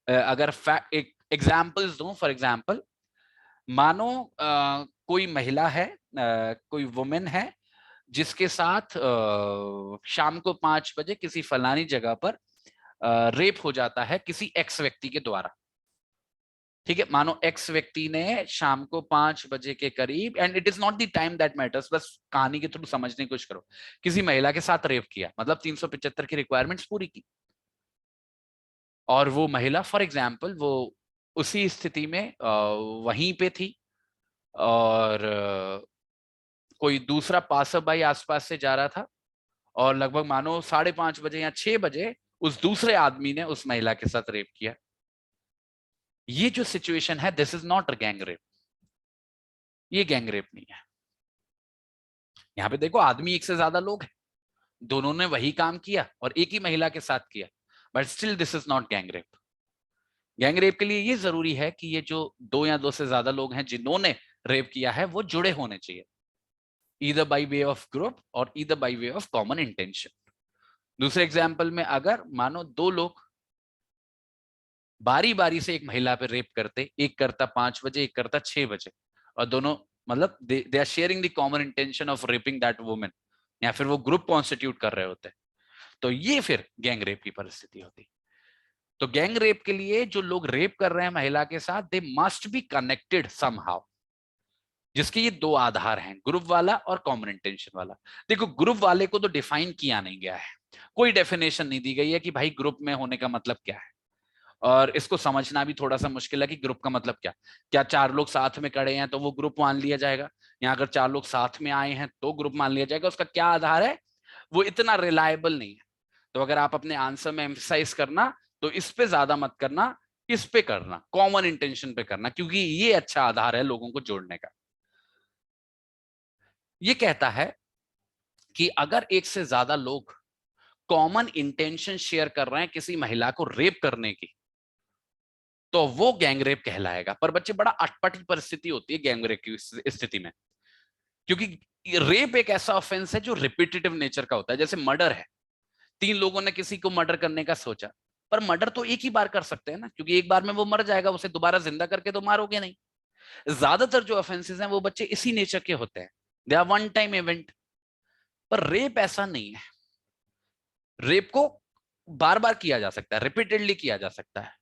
अगर एक एग्जाम्पल्स दूं, फॉर एग्जाम्पल मानो कोई महिला है, कोई वुमेन है जिसके साथ शाम को 5 बजे किसी फलानी जगह पर रेप हो जाता है किसी एक्स व्यक्ति के द्वारा। ठीक है, मानो एक्स व्यक्ति ने शाम को 5 बजे के करीब, and it is not the time that matters, बस कहानी के थ्रू समझने की कोशिश करो, किसी महिला के साथ रेप किया, मतलब 375 की रिक्वायरमेंट्स पूरी की, और वो महिला फॉर एग्जाम्पल वो उसी स्थिति में वहीं पे थी और कोई दूसरा पासर भाई आसपास से जा रहा था और लगभग मानो 5:30 बजे या 6 बजे उस दूसरे आदमी ने उस महिला के साथ रेप किया। ये जो सिचुएशन है, this is not a gang rape, ये गैंग रेप नहीं है। यहाँ पे देखो आदमी एक से ज्यादा लोग हैं, दोनों ने वही काम किया और एक ही महिला के साथ किया, but still this is not gang rape. Gang rape के लिए ये जरूरी है कि ये जो 2 या 2 से ज्यादा लोग हैं जिन्होंने रेप किया है वो जुड़े होने चाहिए, either by way of group और either by way of common intention। दूसरे एग्जाम्पल में अगर मानो 2 लोग बारी बारी से एक महिला पे रेप करते, एक करता 5 बजे, एक करता 6 बजे, और दोनों मतलब they are sharing the common intention of raping that women, या फिर वो ग्रुप कॉन्स्टिट्यूट कर रहे होते, तो ये फिर गैंग रेप की परिस्थिति होती। तो गैंग रेप के लिए जो लोग रेप कर रहे हैं महिला के साथ, they must be connected somehow, जिसके ये 2 आधार हैं, ग्रुप वाला और कॉमन इंटेंशन वाला। देखो ग्रुप वाले को तो डिफाइन किया नहीं गया है, कोई डेफिनेशन नहीं दी गई है कि भाई ग्रुप में होने का मतलब क्या है, और इसको समझना भी थोड़ा सा मुश्किल है कि ग्रुप का मतलब क्या। क्या 4 लोग साथ में खड़े हैं तो वो ग्रुप मान लिया जाएगा, या अगर 4 लोग साथ में आए हैं तो ग्रुप मान लिया जाएगा, उसका क्या आधार है, वो इतना रिलायबल नहीं है। तो अगर आप अपने आंसर में एम्फसाइज करना तो इस पे ज्यादा मत करना, इस पे करना, कॉमन इंटेंशन पे करना, क्योंकि ये अच्छा आधार है लोगों को जोड़ने का। ये कहता है कि अगर एक से ज्यादा लोग कॉमन इंटेंशन शेयर कर रहे हैं किसी महिला को रेप करने की, तो वो गैंग रेप कहलाएगा। पर बच्चे बड़ा अटपटी परिस्थिति होती है गैंग रेप की स्थिति में, क्योंकि रेप एक ऐसा ऑफेंस है जो रिपीटेटिव नेचर का होता है। जैसे मर्डर है, 3 लोगों ने किसी को मर्डर करने का सोचा, पर मर्डर तो एक ही बार कर सकते हैं ना, क्योंकि एक बार में वो मर जाएगा, उसे दोबारा जिंदा करके तो मारोगे नहीं। ज्यादातर जो ऑफेंसेस हैं वो बच्चे इसी नेचर के होते हैं, they are one time event. पर रेप ऐसा नहीं है, रेप को बार बार किया जा सकता है, रिपीटेडली किया जा सकता है।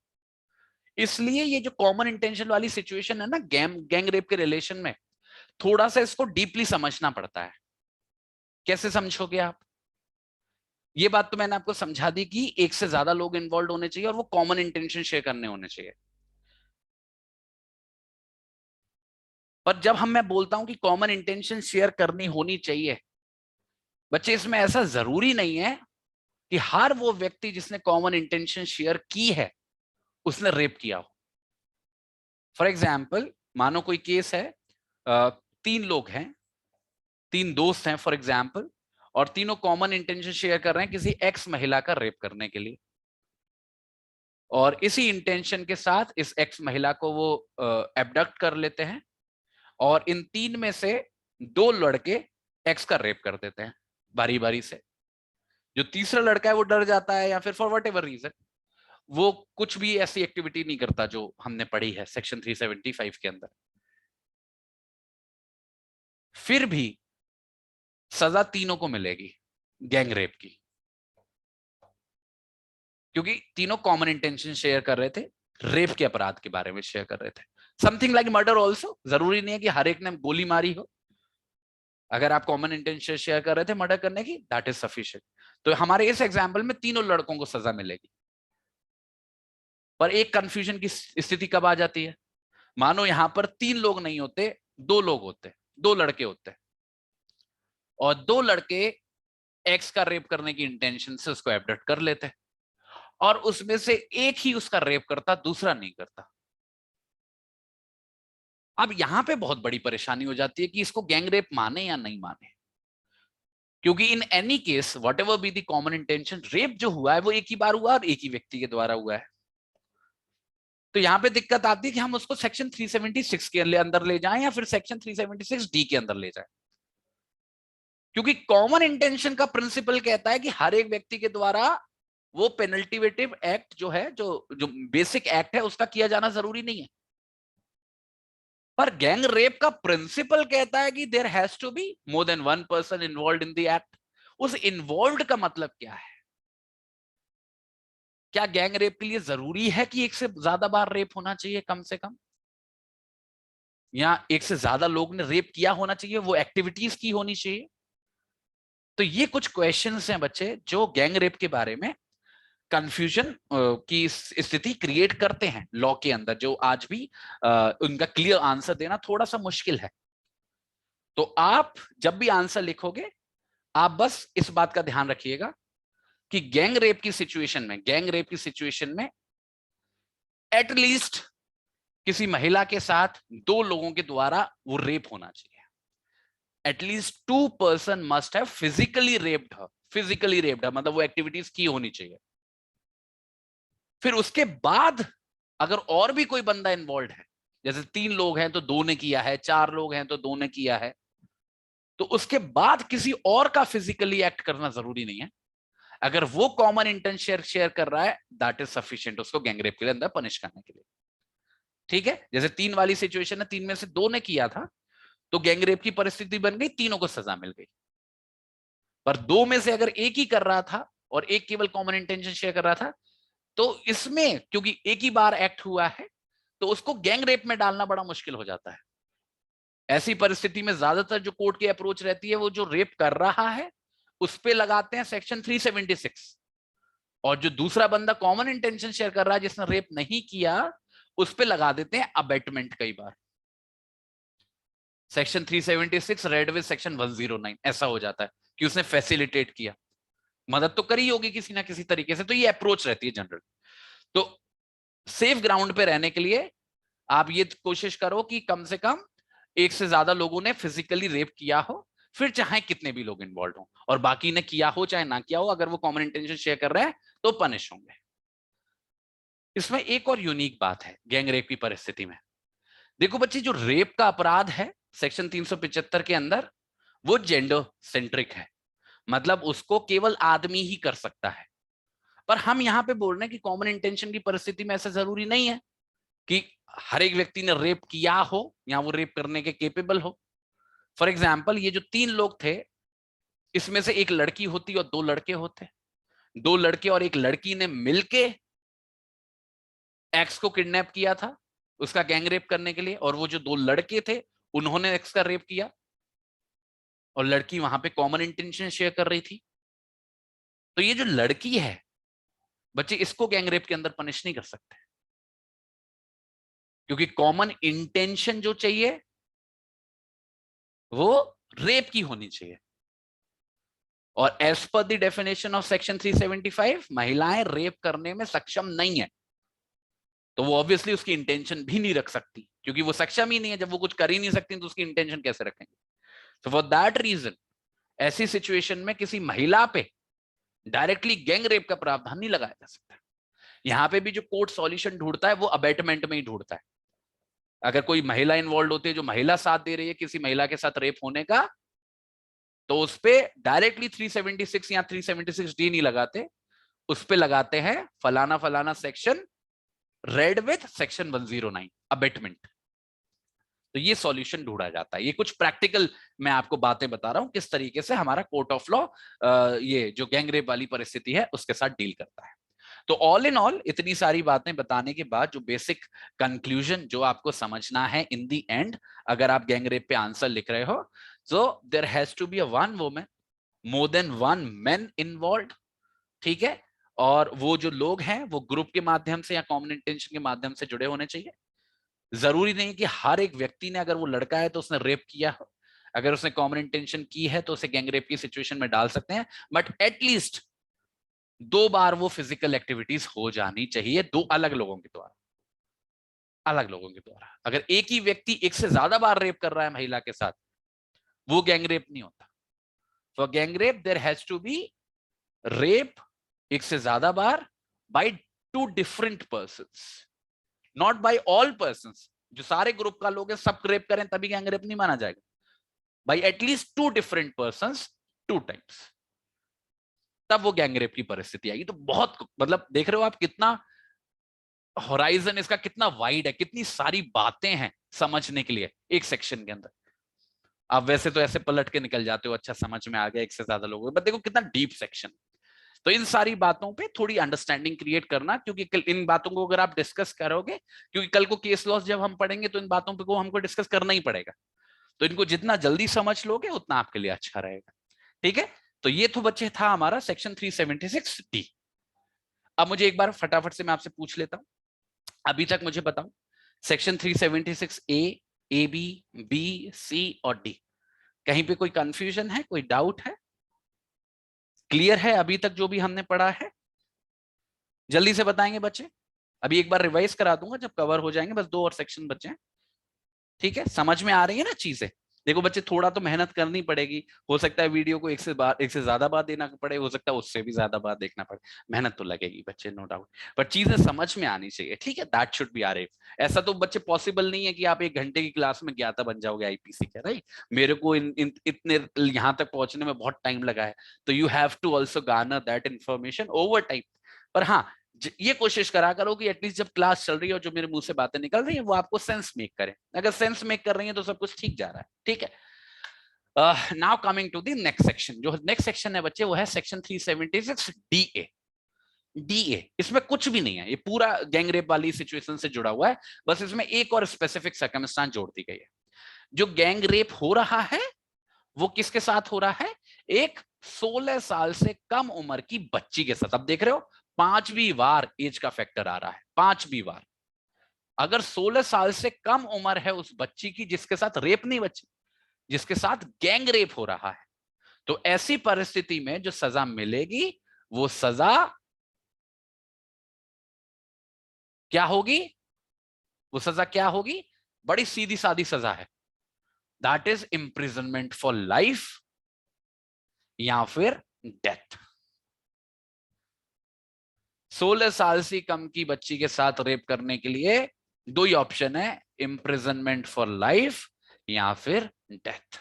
इसलिए ये जो कॉमन इंटेंशन वाली सिचुएशन है ना गैंग रेप के रिलेशन में, थोड़ा सा इसको डीपली समझना पड़ता है। कैसे समझोगे आप? ये बात तो मैंने आपको समझा दी कि एक से ज्यादा लोग इन्वॉल्व होने चाहिए और वो कॉमन इंटेंशन शेयर करने होने चाहिए। पर जब मैं बोलता हूं कि कॉमन इंटेंशन शेयर करनी होनी चाहिए बच्चे, इसमें ऐसा जरूरी नहीं है कि हर वो व्यक्ति जिसने कॉमन इंटेंशन शेयर की है उसने रेप किया हो। फॉर एग्जाम्पल मानो कोई केस है, 3 लोग हैं, 3 दोस्त हैं फॉर एग्जाम्पल, और तीनों कॉमन इंटेंशन शेयर कर रहे हैं किसी एक्स महिला का रेप करने के लिए, और इसी इंटेंशन के साथ इस एक्स महिला को वो एबडक्ट कर लेते हैं, और इन 3 में से 2 लड़के एक्स का रेप कर देते हैं बारी बारी से। जो तीसरा लड़का है वो डर जाता है या फिर फॉर वट एवर रीजन वो कुछ भी ऐसी एक्टिविटी नहीं करता जो हमने पढ़ी है सेक्शन 375 के अंदर। फिर भी सजा तीनों को मिलेगी गैंग रेप की, क्योंकि तीनों कॉमन इंटेंशन शेयर कर रहे थे, रेप के अपराध के बारे में शेयर कर रहे थे। समथिंग लाइक मर्डर ऑल्सो, जरूरी नहीं है कि हर एक ने गोली मारी हो। अगर आप कॉमन इंटेंशन शेयर कर रहे थे मर्डर करने की, दैट इज सफिशिएंट। तो हमारे इस एग्जाम्पल में तीनों लड़कों को सजा मिलेगी। पर एक कंफ्यूजन की स्थिति कब आ जाती है, मानो यहां पर 3 लोग नहीं होते, 2 लोग होते, 2 लड़के होते, और 2 लड़के एक्स का रेप करने की इंटेंशन से उसको एबडक्ट कर लेते, और उसमें से एक ही उसका रेप करता, दूसरा नहीं करता। अब यहां पे बहुत बड़ी परेशानी हो जाती है कि इसको गैंग रेप माने या नहीं माने, क्योंकि in any case what ever be the common intention, rape जो हुआ है वो एक ही बार हुआ और एक ही व्यक्ति के द्वारा हुआ है। तो यहां पे दिक्कत आती है कि हम उसको सेक्शन 376 के अंदर ले जाएं या फिर सेक्शन 376 डी के अंदर ले जाएं, क्योंकि कॉमन इंटेंशन का प्रिंसिपल कहता है कि हर एक व्यक्ति के द्वारा वो पेनल्टिवेटिव एक्ट जो है, जो जो बेसिक एक्ट है उसका किया जाना जरूरी नहीं है। पर गैंग रेप का प्रिंसिपल कहता है कि there has to be more than one person involve in the act. उस इन्वॉल्व का मतलब क्या है? क्या गैंग रेप के लिए जरूरी है कि एक से ज्यादा बार रेप होना चाहिए कम से कम, या एक से ज्यादा लोग ने रेप किया होना चाहिए, वो एक्टिविटीज की होनी चाहिए? तो ये कुछ क्वेश्चंस हैं बच्चे जो गैंग रेप के बारे में कंफ्यूजन की स्थिति क्रिएट करते हैं लॉ के अंदर, जो आज भी उनका क्लियर आंसर देना थोड़ा सा मुश्किल है। तो आप जब भी आंसर लिखोगे आप बस इस बात का ध्यान रखिएगा कि गैंग रेप की सिचुएशन में, गैंग रेप की सिचुएशन में एटलीस्ट किसी महिला के साथ 2 लोगों के द्वारा वो रेप होना चाहिए। At least 2 person must have physically raped her, physically raped her मतलब वो एक्टिविटीज की होनी चाहिए। फिर उसके बाद अगर और भी कोई बंदा इन्वॉल्व है, जैसे 3 लोग हैं तो 2 ने किया है, 4 लोग हैं तो 2 ने किया है, तो उसके बाद किसी और का फिजिकली एक्ट करना जरूरी नहीं है। अगर वो कॉमन इंटेंशन शेयर कर रहा है दैट इज सफिशिएंट उसको गैंगरेप के लिए अंदर पनिश करने के लिए। ठीक है, जैसे 3 वाली सिचुएशन है, 3 में से 2 ने किया था तो गैंगरेप की परिस्थिति बन गई, तीनों को सजा मिल गई। पर 2 में से अगर एक ही कर रहा था और एक केवल कॉमन इंटेंशन शेयर कर रहा था, तो इसमें क्योंकि एक ही बार एक्ट हुआ है तो उसको गैंग रेप में डालना बड़ा मुश्किल हो जाता है। ऐसी परिस्थिति में ज्यादातर जो कोर्ट की अप्रोच रहती है वो जो रेप कर रहा है उस पे लगाते हैं सेक्शन 376, और जो दूसरा बंदा कॉमन इंटेंशन शेयर कर रहा है जिसने रेप नहीं किया उस पे लगा देते हैं अबेटमेंट। कई बार सेक्शन 376 रेड विद सेक्शन 109 ऐसा हो जाता है कि उसने फैसिलिटेट किया, मदद तो करी होगी किसी ना किसी तरीके से। तो ये अप्रोच रहती है जनरल। तो सेफ ग्राउंड पे रहने के लिए आप ये कोशिश करो कि कम से कम एक से ज्यादा लोगों ने फिजिकली रेप किया हो, फिर चाहे कितने भी लोग इन्वॉल्व हो, और बाकी ने किया हो चाहे ना किया हो, अगर वो कॉमन इंटेंशन शेयर कर रहे हैं तो पनिश होंगे। इसमें एक और यूनिक बात है गैंग रेप की परिस्थिति में। देखो बच्चे, जो रेप का अपराध है सेक्शन 375 के अंदर वो जेंडर सेंट्रिक है, मतलब उसको केवल आदमी ही कर सकता है। पर हम यहां पे बोल रहे हैं कि कॉमन इंटेंशन की परिस्थिति में ऐसा जरूरी नहीं है कि हर एक व्यक्ति ने रेप किया हो या वो रेप करने के केपेबल हो। फॉर एग्जाम्पल ये जो 3 लोग थे इसमें से एक लड़की होती और 2 लड़के होते, 2 लड़के और एक लड़की ने मिलके एक्स को किडनैप किया था उसका गैंग रेप करने के लिए, और वो जो 2 लड़के थे उन्होंने एक्स का रेप किया, और लड़की वहां पे कॉमन इंटेंशन शेयर कर रही थी। तो ये जो लड़की है बच्चे, इसको गैंगरेप के अंदर पनिश नहीं कर सकते, क्योंकि कॉमन इंटेंशन जो चाहिए वो रेप की होनी चाहिए। और as per the definition of section 375 महिलाएं रेप करने में सक्षम नहीं है, तो वो ऑब्वियसली उसकी इंटेंशन भी नहीं रख सकती, क्योंकि वो सक्षम ही नहीं है। जब वो कुछ कर ही नहीं सकती तो उसकी इंटेंशन कैसे रखेंगे? तो फॉर दैट रीजन ऐसी सिचुएशन में किसी महिला पे डायरेक्टली गैंग रेप का प्रावधान नहीं लगाया जा सकता। यहां पे भी जो कोर्ट सॉल्यूशन ढूंढता है वो अबेटमेंट में ही ढूंढता है। अगर कोई महिला इन्वॉल्व होती है, जो महिला साथ दे रही है किसी महिला के साथ रेप होने का, तो उस पर डायरेक्टली 376 या 376D नहीं लगाते, उस पर लगाते हैं फलाना फलाना section read with section 109 abetment. तो ये सॉल्यूशन ढूंढा जाता है। ये कुछ प्रैक्टिकल मैं आपको बातें बता रहा हूं किस तरीके से हमारा कोर्ट ऑफ लॉ ये जो गैंगरेप वाली परिस्थिति है उसके साथ डील करता है। तो ऑल इन ऑल इतनी सारी बातें बताने के बाद जो बेसिक कंक्लूजन जो आपको समझना है इन दी एंड, अगर आप गैंगरेप पे आंसर लिख रहे हो, so there has to be a one woman, more than one men involve, ठीक है। और वो जो लोग हैं वो ग्रुप के माध्यम से या कॉमन इंटेंशन के माध्यम से जुड़े होने चाहिए। जरूरी नहीं कि हर एक व्यक्ति ने, अगर वो लड़का है तो उसने रेप किया हो, अगर उसने कॉमन इंटेंशन की है तो उसे गैंगरेप की सिचुएशन में डाल सकते हैं, बट एटलीस्ट 2 बार वो फिजिकल एक्टिविटीज हो जानी चाहिए, 2 अलग लोगों के द्वारा, अलग लोगों के द्वारा। अगर एक ही व्यक्ति एक से ज्यादा बार रेप कर रहा है महिला के साथ, वो गैंगरेप नहीं होता। For gangrape there has to be rape एक से ज्यादा बार by 2 different persons, not by all persons. जो सारे ग्रुप का लोग है सब रेप करें तभी गैंगरेप नहीं माना जाएगा, bye at least 2 different persons 2 times, तब वो गैंगरेप की परिस्थिति आएगी। तो बहुत, मतलब देख रहे हो आप कितना होराइजन इसका कितना वाइड है, कितनी सारी बातें हैं समझने के लिए एक सेक्शन के अंदर। आप वैसे तो ऐसे पलट के निकल जाते हो, अच्छा समझ में आ गया एक से ज्यादा लोगों, बट देखो कितना डीप सेक्शन। तो इन सारी बातों पे थोड़ी अंडरस्टैंडिंग क्रिएट करना, क्योंकि इन बातों को अगर आप डिस्कस करोगे, क्योंकि कल को केस लॉस जब हम पढ़ेंगे तो इन बातों पे को हमको डिस्कस करना ही पड़ेगा, तो इनको जितना जल्दी समझ लोगे उतना आपके लिए अच्छा रहेगा, ठीक है। तो ये तो बच्चे था हमारा सेक्शन 376D। अब मुझे एक बार फटाफट से मैं आपसे पूछ लेता हूं, अभी तक मुझे बताओ सेक्शन 376A, बी, बी, सी और डी, कहीं पे कोई कंफ्यूजन है, कोई डाउट है? क्लियर है अभी तक जो भी हमने पढ़ा है? जल्दी से बताएंगे बच्चे। अभी एक बार रिवाइज करा दूंगा जब कवर हो जाएंगे, बस 2 और सेक्शन बचे हैं, ठीक है। समझ में आ रही है ना चीजें? देखो बच्चे थोड़ा तो मेहनत करनी पड़ेगी, हो सकता है वीडियो को एक से ज्यादा बार देना पड़े, हो सकता है उससे भी ज्यादा बार देखना पड़े, मेहनत तो लगेगी बच्चे, नो डाउट, पर चीजें समझ में आनी चाहिए, ठीक है। That should be R if. ऐसा तो बच्चे पॉसिबल नहीं है कि आप 1 घंटे की क्लास में ज्ञाता बन जाओगे आईपीसी के, राइट। मेरे को इतने यहाँ तक पहुंचने में बहुत टाइम लगा है, तो you have to also garner that information over time. पर हाँ, ये कोशिश करा करो कि एटलीस्ट जब क्लास चल रही है और जो मेरे मुंह से बातें निकल रही है वो आपको सेंस मेक करे। अगर सेंस मेक कर रही है तो सब कुछ ठीक जा रहा है, ठीक है। Now coming to the next section, जो नेक्स्ट सेक्शन है बच्चे वो है सेक्शन 376DA। डीए इसमें कुछ भी नहीं है, ये पूरा गैंगरेप वाली सिचुएशन से जुड़ा हुआ है, बस इसमें एक और स्पेसिफिक सर्कमस्टांस जोड़ दी गई है। जो गैंगरेप हो रहा है वो किसके साथ हो रहा है? एक 16 साल से कम उम्र की बच्ची के साथ। अब देख रहे हो 5वीं बार एज का फैक्टर आ रहा है, 5वीं बार। अगर 16 साल से कम उम्र है उस बच्ची की जिसके साथ रेप नहीं, बच्ची जिसके साथ गैंग रेप हो रहा है, तो ऐसी परिस्थिति में जो सजा मिलेगी वो सजा क्या होगी? वो सजा क्या होगी? बड़ी सीधी सादी सजा है, that is imprisonment for life या फिर डेथ। 16 साल से कम की बच्ची के साथ रेप करने के लिए 2 ही ऑप्शन है, इम्प्रिजनमेंट फॉर लाइफ या फिर डेथ।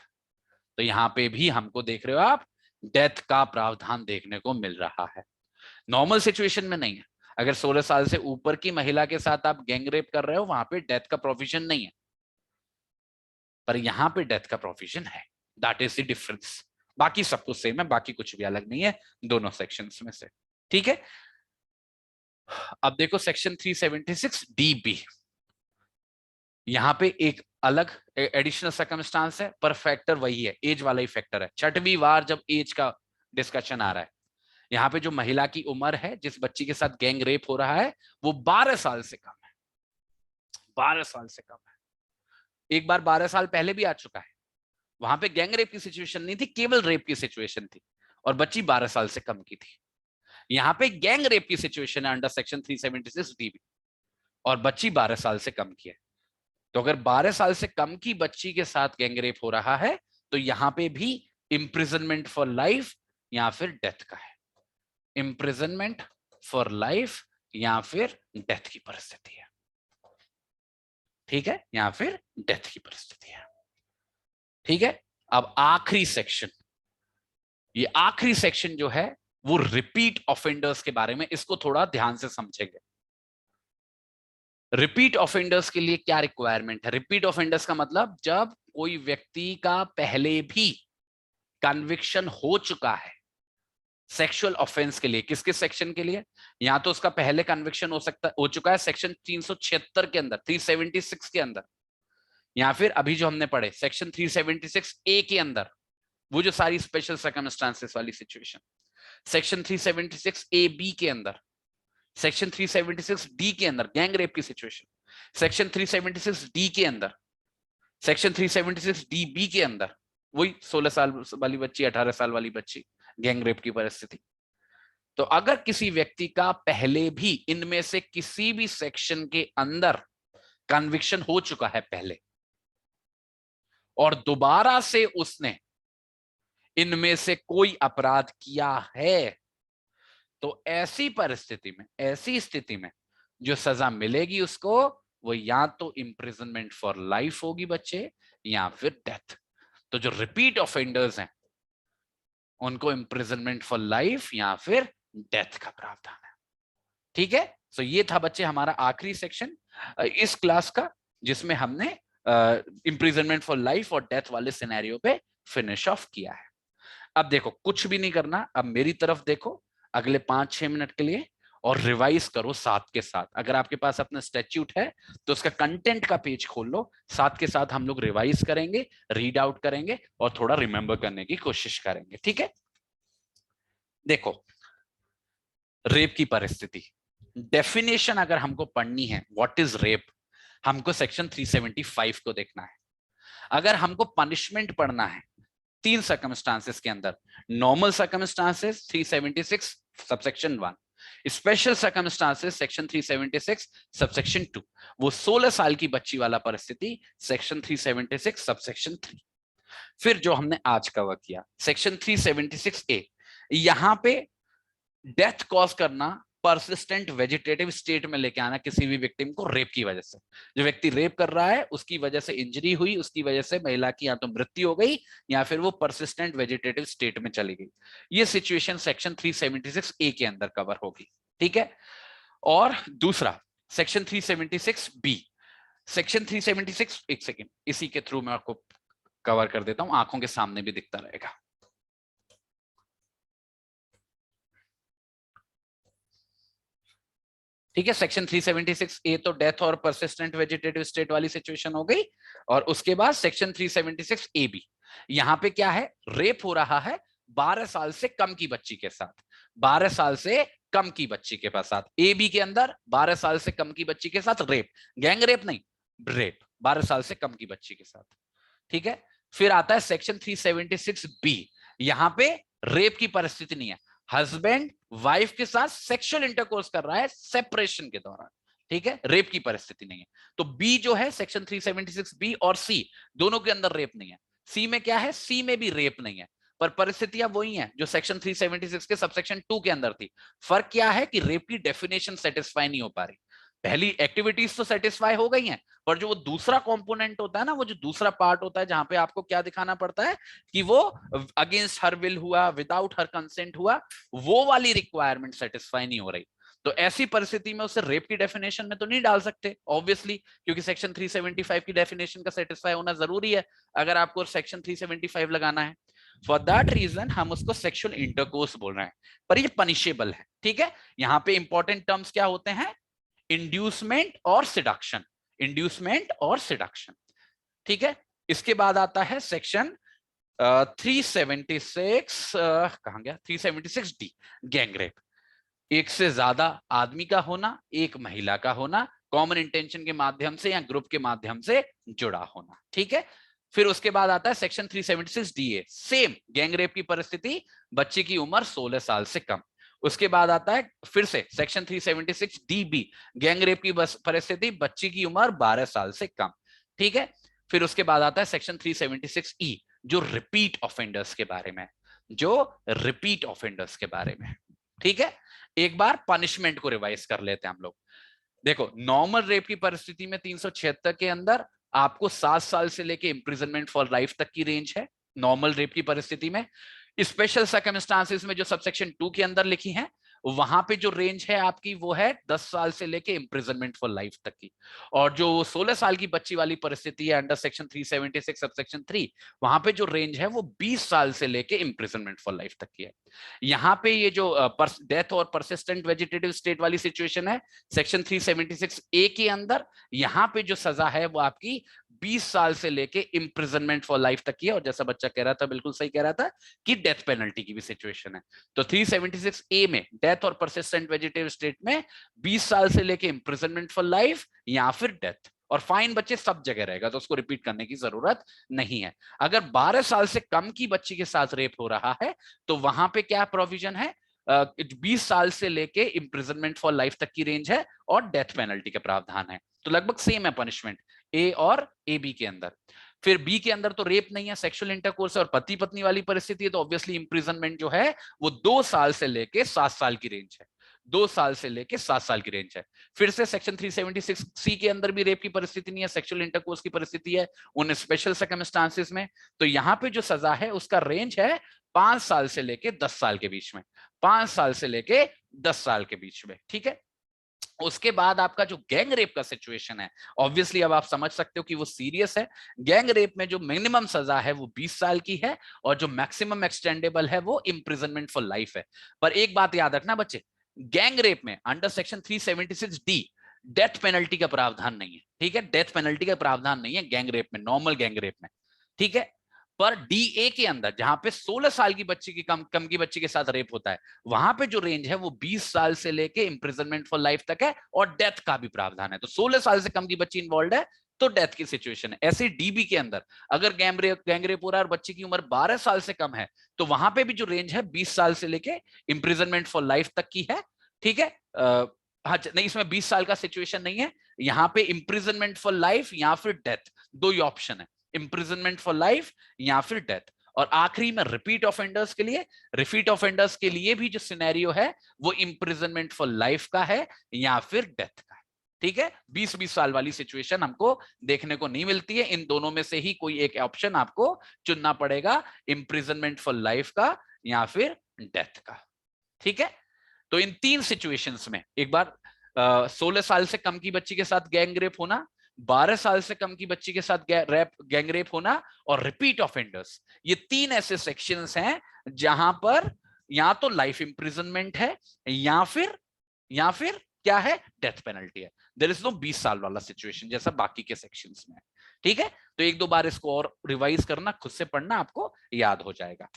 तो यहां पे भी हमको देख रहे हो आप, डेथ का प्रावधान देखने को मिल रहा है। नॉर्मल सिचुएशन में नहीं है, अगर 16 साल से ऊपर की महिला के साथ आप गैंग रेप कर रहे हो वहां पे डेथ का प्रोविजन नहीं है, पर यहां पे डेथ का प्रोविजन है, दैट इज द डिफरेंस। बाकी सब कुछ सेम है, बाकी कुछ भी अलग नहीं है दोनों सेक्शंस में से, ठीक है। अब देखो सेक्शन 376DB, यहां पे एक अलग एडिशनल सर्कमस्टांस है, पर फैक्टर वही है, एज वाला ही फैक्टर है। 6वीं बार जब एज का डिस्कशन आ रहा है, यहाँ पे जो महिला की उम्र है, जिस बच्ची के साथ गैंग रेप हो रहा है, वो 12 साल से कम है, 12 साल से कम है। एक बार 12 साल पहले भी आ चुका है, वहां पे गैंग रेप की सिचुएशन नहीं थी, केवल रेप की सिचुएशन थी, और बच्ची 12 साल से कम की थी। यहाँ पे गैंग रेप की सिचुएशन है अंडर सेक्शन 376 डीबी, और बच्ची 12 साल से कम की है। तो अगर 12 साल से कम की बच्ची के साथ गैंग रेप हो रहा है, तो यहां पे भी इम्प्रिजनमेंट फॉर लाइफ या फिर डेथ का है। इम्प्रिजनमेंट फॉर लाइफ या फिर डेथ की परिस्थिति है, ठीक है, या फिर डेथ की परिस्थिति है, ठीक है। अब आखिरी सेक्शन, ये आखिरी सेक्शन जो है वो रिपीट ऑफेंडर्स के बारे में, इसको थोड़ा ध्यान से समझेंगे। रिपीट ऑफेंडर्स के लिए क्या रिक्वायरमेंट है? रिपीट ऑफेंडर्स का मतलब जब कोई व्यक्ति का पहले भी कन्विक्शन हो चुका है सेक्सुअल ऑफेंस के लिए। किस किस सेक्शन के लिए? यहां तो उसका पहले कन्विक्शन हो चुका है सेक्शन 376 के अंदर, 376 के अंदर, या फिर अभी जो हमने पढ़े सेक्शन 376 ए के अंदर, वो जो सारी स्पेशल सर्कमस्टांसेस वाली सिचुएशन, सेक्शन 376 ए बी के अंदर, सेक्शन 376 डी के अंदर गैंग रेप की सिचुएशन, सेक्शन 376 डी के अंदर, सेक्शन 376 डी बी के अंदर वही 16 साल वाली बच्ची, 18 साल वाली बच्ची, गैंग रेप की परिस्थिति। तो अगर किसी व्यक्ति का पहले भी इनमें से किसी भी सेक्शन के अंदर कन्विक्शन हो चुका है पहले, और दोबारा से उसने इनमें से कोई अपराध किया है, तो ऐसी परिस्थिति में, ऐसी स्थिति में जो सजा मिलेगी उसको, वो या तो इम्प्रिजनमेंट फॉर लाइफ होगी बच्चे, या फिर डेथ। तो जो रिपीट ऑफेंडर्स हैं उनको इम्प्रिजनमेंट फॉर लाइफ या फिर डेथ का प्रावधान है, ठीक है। सो ये था बच्चे हमारा आखिरी सेक्शन इस क्लास का, जिसमें हमने इम्प्रिजनमेंट फॉर लाइफ और डेथ वाले सिनेरियो पे फिनिश ऑफ किया है। अब देखो कुछ भी नहीं करना, अब मेरी तरफ देखो अगले 5-6 मिनट के लिए, और रिवाइज करो साथ के साथ। अगर आपके पास अपना स्टैट्यूट है तो उसका कंटेंट का पेज खोल लो, साथ के साथ हम लोग रिवाइज करेंगे, रीड आउट करेंगे और थोड़ा रिमेंबर करने की कोशिश करेंगे, ठीक है। देखो रेप की परिस्थिति, डेफिनेशन अगर हमको पढ़नी है व्हाट इज रेप, हमको सेक्शन 375 को देखना है। अगर हमको पनिशमेंट पढ़ना है 3 सर्कमस्टांसेस के अंदर, normal circumstances 376 subsection 1, special circumstances section 376 subsection 2, वो 16 साल की बच्ची वाला परिस्थिति सेक्शन 376 सबसेक्शन 3। फिर जो हमने आज कवर किया सेक्शन 376 ए, यहां पे डेथ कॉज करना, परसिस्टेंट वेजिटेटिव स्टेट में लेके आना किसी भी विक्टिम को रेप की वजह से। जो व्यक्ति रेप कर रहा है उसकी वजह से इंजरी हुई, उसकी वजह से महिला की या तो मृत्यु हो गई या फिर वो परसिस्टेंट वेजिटेटिव स्टेट में चली गई। ये सिचुएशन सेक्शन 376 ए के अंदर कवर होगी, ठीक है। और दूसरा सेक्शन 376 बी, सेक्शन 376, एक सेकेंड इसी के थ्रू मैं आपको कवर कर देता हूं, आंखों के सामने भी दिखता रहेगा। ठीक है, सेक्शन 376 ए तो डेथ और परसिस्टेंट वेजिटेटिव स्टेट वाली सिचुएशन हो गई, और उसके बाद सेक्शन 376 ए बी, यहां पे क्या है, रेप हो रहा है 12 साल से कम की बच्ची के साथ, 12 साल से कम की बच्ची के साथ, ए बी के अंदर 12 साल से कम की बच्ची के साथ रेप, गैंग रेप नहीं, रेप 12 साल से कम की बच्ची के साथ, ठीक है। फिर आता है सेक्शन 376 बी, यहां पे रेप की परिस्थिति नहीं है, हस्बैंड वाइफ के साथ सेक्सुअल इंटरकोर्स कर रहा है सेपरेशन के दौरान, ठीक है, रेप की परिस्थिति नहीं है। तो बी जो है सेक्शन 376 बी और सी दोनों के अंदर रेप नहीं है। सी में क्या है, सी में भी रेप नहीं है, पर परिस्थितियां वही हैं जो सेक्शन 376 के सबसेक्शन 2 के अंदर थी। फर्क क्या है कि रेप की डेफिनेशन सेटिस्फाई नहीं हो पा रही। पहली एक्टिविटीज तो सेटिस्फाई हो गई हैं, पर जो वो दूसरा कंपोनेंट होता है ना, वो जो दूसरा पार्ट होता है जहां पे आपको क्या दिखाना पड़ता है कि वो अगेंस्ट हर विल हुआ, विदाउट हर कंसेंट हुआ, वो वाली रिक्वायरमेंट सेटिस्फाई नहीं हो रही। तो ऐसी परिस्थिति में उसे रेप की डेफिनेशन में तो नहीं डाल सकते ऑब्वियसली, क्योंकि सेक्शन 375 की डेफिनेशन का सेटिस्फाई होना जरूरी है अगर आपको सेक्शन 375 लगाना है। फॉर दैट रीजन हम उसको सेक्सुअल इंटरकोर्स बोल रहे हैं, पर ये पनिशेबल है, ठीक है। यहाँ पे इंपॉर्टेंट टर्म्स क्या होते हैं, इंड्यूसमेंट और सिडक्शन, इंड्यूसमेंट और सिडक्शन, ठीक है। इसके बाद आता है सेक्शन 376 कहां गया, 376 डी, गैंगरेप। एक से ज्यादा आदमी का होना, एक महिला का होना, कॉमन इंटेंशन के माध्यम से या ग्रुप के माध्यम से जुड़ा होना, ठीक है। फिर उसके बाद आता है सेक्शन 376 डी, सेम गैंगरेप की परिस्थिति, बच्चे की उम्र 16 साल से कम। उसके बाद आता है फिर से सेक्शन 376 डी, गैंगरेप की परिस्थिति, बच्ची की उम्र 12 साल से कम, ठीक है। फिर उसके बाद आता है सेक्शन 376 ई, जो रिपीट ऑफेंडर्स के बारे में, जो रिपीट ऑफेंडर्स के बारे में, ठीक है। एक बार पनिशमेंट को रिवाइज कर लेते हैं हम लोग। देखो, नॉर्मल रेप की परिस्थिति में 376 के अंदर आपको 7 साल से लेके इंप्रिजनमेंट फॉर लाइफ तक की रेंज है, नॉर्मल रेप की परिस्थिति में। स्पेशल सर्कमस्टांसेस में जो सबसेक्शन 2 के अंदर लिखी है, वहां पे जो रेंज है आपकी वो है 10 साल से लेके इंप्रिजनमेंट फॉर लाइफ तक की। और जो 16 साल की बच्ची वाली परिस्थिति है अंडर सेक्शन 376 सबसेक्शन 3, वहां पे जो रेंज है वो 20 साल से लेके इंप्रिजनमेंट फॉर लाइफ तक की है। यहाँ पे ये जो डेथ और परसिस्टेंट वेजिटेटिव स्टेट वाली सिचुएशन है सेक्शन 376 ए के अंदर, यहाँ पे जो सजा है वो आपकी 20 साल से लेके इंप्रिजनमेंट फॉर लाइफ तक की है। और जैसा बच्चा कह रहा था, बिल्कुल सही कह रहा था कि डेथ पेनल्टी की भी सिचुएशन है। तो 376 ए में डेथ और परसिस्टेंट वेजिटेटिव स्टेट में 20 साल से लेके इंप्रिजनमेंट फॉर लाइफ या फिर डेथ। और फाइन बच्चे सब जगह रहेगा, तो उसको रिपीट करने की जरूरत नहीं है। अगर 12 साल से कम की बच्ची के साथ रेप हो रहा है तो वहां पे क्या प्रोविजन है, 20 साल से लेके इंप्रिजनमेंट फॉर लाइफ तक की रेंज है और डेथ पेनल्टी का प्रावधान है। तो लगभग सेम है पनिशमेंट ए और ए बी के अंदर। फिर बी के अंदर तो रेप नहीं है, सेक्सुअल इंटरकोर्स और पति पत्नी वाली परिस्थिति है, तो ऑब्वियसली इंप्रिजनमेंट जो है वो 2 साल से लेके 7 साल की रेंज है, 2 साल से लेके 7 साल की रेंज है। फिर से सेक्शन 376 सी के अंदर भी रेप की परिस्थिति नहीं है, सेक्सुअल इंटरकोर्स की परिस्थिति है उन स्पेशल सर्कमस्टांसेस में। तो यहाँ पे जो सजा है उसका रेंज है 5 साल से लेके 10 साल के बीच में, 5 साल से लेके 10 साल के बीच में, ठीक है। उसके बाद आपका जो गैंग रेप का सिचुएशन है, ऑब्वियसली अब आप समझ सकते हो कि वो सीरियस है। गैंग रेप में जो मिनिमम सजा है वो 20 साल की है और जो मैक्सिमम एक्सटेंडेबल है वो इंप्रिजनमेंट फॉर लाइफ है। पर एक बात याद रखना बच्चे, गैंग रेप में under section 376 D death penalty का प्रावधान नहीं है, ठीक है। डेथ पेनल्टी का प्रावधान नहीं है गैंग रेप में, नॉर्मल गैंग रेप में, ठीक है। पर डीए के अंदर जहां पे 16 साल की बच्ची की कम की बच्ची के साथ रेप होता है, वहां पे जो रेंज है वो 20 साल से लेके इंप्रिजनमेंट फॉर लाइफ तक है और डेथ का भी प्रावधान है। तो 16 साल से कम की बच्ची इन्वॉल्व है तो डेथ की सिचुएशन है। ऐसे डीबी के अंदर अगर गैंग रेप हो रहा है और बच्ची की उम्र 12 साल से कम है, तो वहां पे भी जो रेंज है 20 साल से लेके इंप्रिजनमेंट फॉर लाइफ तक की है, ठीक है। हाँ नहीं, इसमें 20 साल का सिचुएशन नहीं है, यहाँ पे इंप्रिजनमेंट फॉर लाइफ या फिर डेथ, दो ही ऑप्शन है, इंप्रिजनमेंट फॉर लाइफ या फिर डेथ। और आखिरी में रिपीट ऑफेंडर्स के लिए, रिपीट ऑफेंडर्स के लिए भी जो सिनेरियो है वो इंप्रिजनमेंट फॉर लाइफ का है या फिर डेथ का है, ठीक है। 20-20 साल वाली सिचुएशन हमको देखने को नहीं मिलती है, इन दोनों में से ही कोई एक ऑप्शन आपको चुनना पड़ेगा, इंप्रिजनमेंट फॉर लाइफ का या फिर डेथ का, ठीक है। तो इन 3 सिचुएशंस में एक बार 16 साल से कम की बच्ची के साथ गैंग रेप होना, 12 साल से कम की बच्ची के साथ गैंग रेप होना और रिपीट ऑफेंडर्स, ये 3 ऐसे सेक्शंस हैं जहां पर या तो लाइफ इंप्रिजनमेंट है या फिर क्या है, डेथ पेनल्टी है। देयर इज नो 20 साल वाला सिचुएशन जैसा बाकी के सेक्शंस में, ठीक है। तो एक दो बार इसको और रिवाइज करना, खुद से पढ़ना, आपको याद हो जाएगा।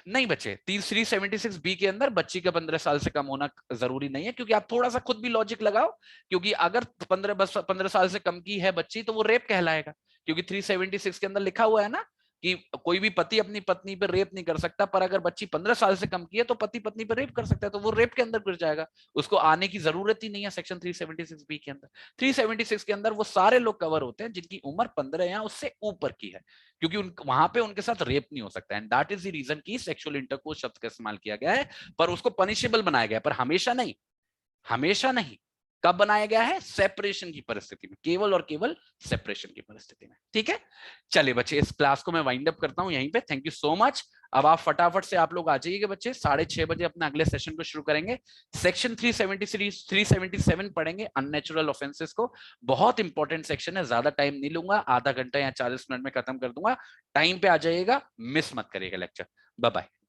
नहीं बच्चे, 376 बी के अंदर बच्ची का 15 साल से कम होना जरूरी नहीं है, क्योंकि आप थोड़ा सा खुद भी लॉजिक लगाओ, क्योंकि अगर 15 साल से कम की है बच्ची तो वो रेप कहलाएगा, क्योंकि 376 के अंदर लिखा हुआ है ना कि कोई भी पति अपनी पत्नी पर रेप नहीं कर सकता, पर अगर बच्ची 15 साल से कम की है तो पति पत्नी पर रेप कर सकता है, तो वो रेप के अंदर गिर जाएगा, उसको आने की जरूरत ही नहीं है सेक्शन 376 बी के अंदर। 376 के अंदर वो सारे लोग कवर होते हैं जिनकी उम्र 15 या उससे ऊपर की है, क्योंकि वहां पे उनके साथ रेप नहीं हो सकता, and that is the reason की सेक्सुअल इंटरकोर्स शब्द का इस्तेमाल किया गया है, पर उसको पनिशेबल बनाया गया है, पर हमेशा नहीं, हमेशा नहीं। कब बनाया गया है, सेपरेशन की परिस्थिति में, केवल और केवल सेपरेशन की परिस्थिति में, ठीक है। चलिए बच्चे, इस क्लास को मैं वाइंड अप करता हूं यहीं पे, थैंक यू सो मच। अब आप फटाफट से आप लोग आ जाइएगा बच्चे, 6:30 बजे अपना अगले सेशन को शुरू करेंगे। सेक्शन 377 पढ़ेंगे, अननेचुरल ऑफेंसेस को, बहुत इंपॉर्टेंट सेक्शन है, ज्यादा टाइम नहीं लूंगा, आधा घंटा या 40 मिनट में खत्म कर दूंगा। टाइम पे आ जाइएगा, मिस मत करिएगा लेक्चर। Bye bye.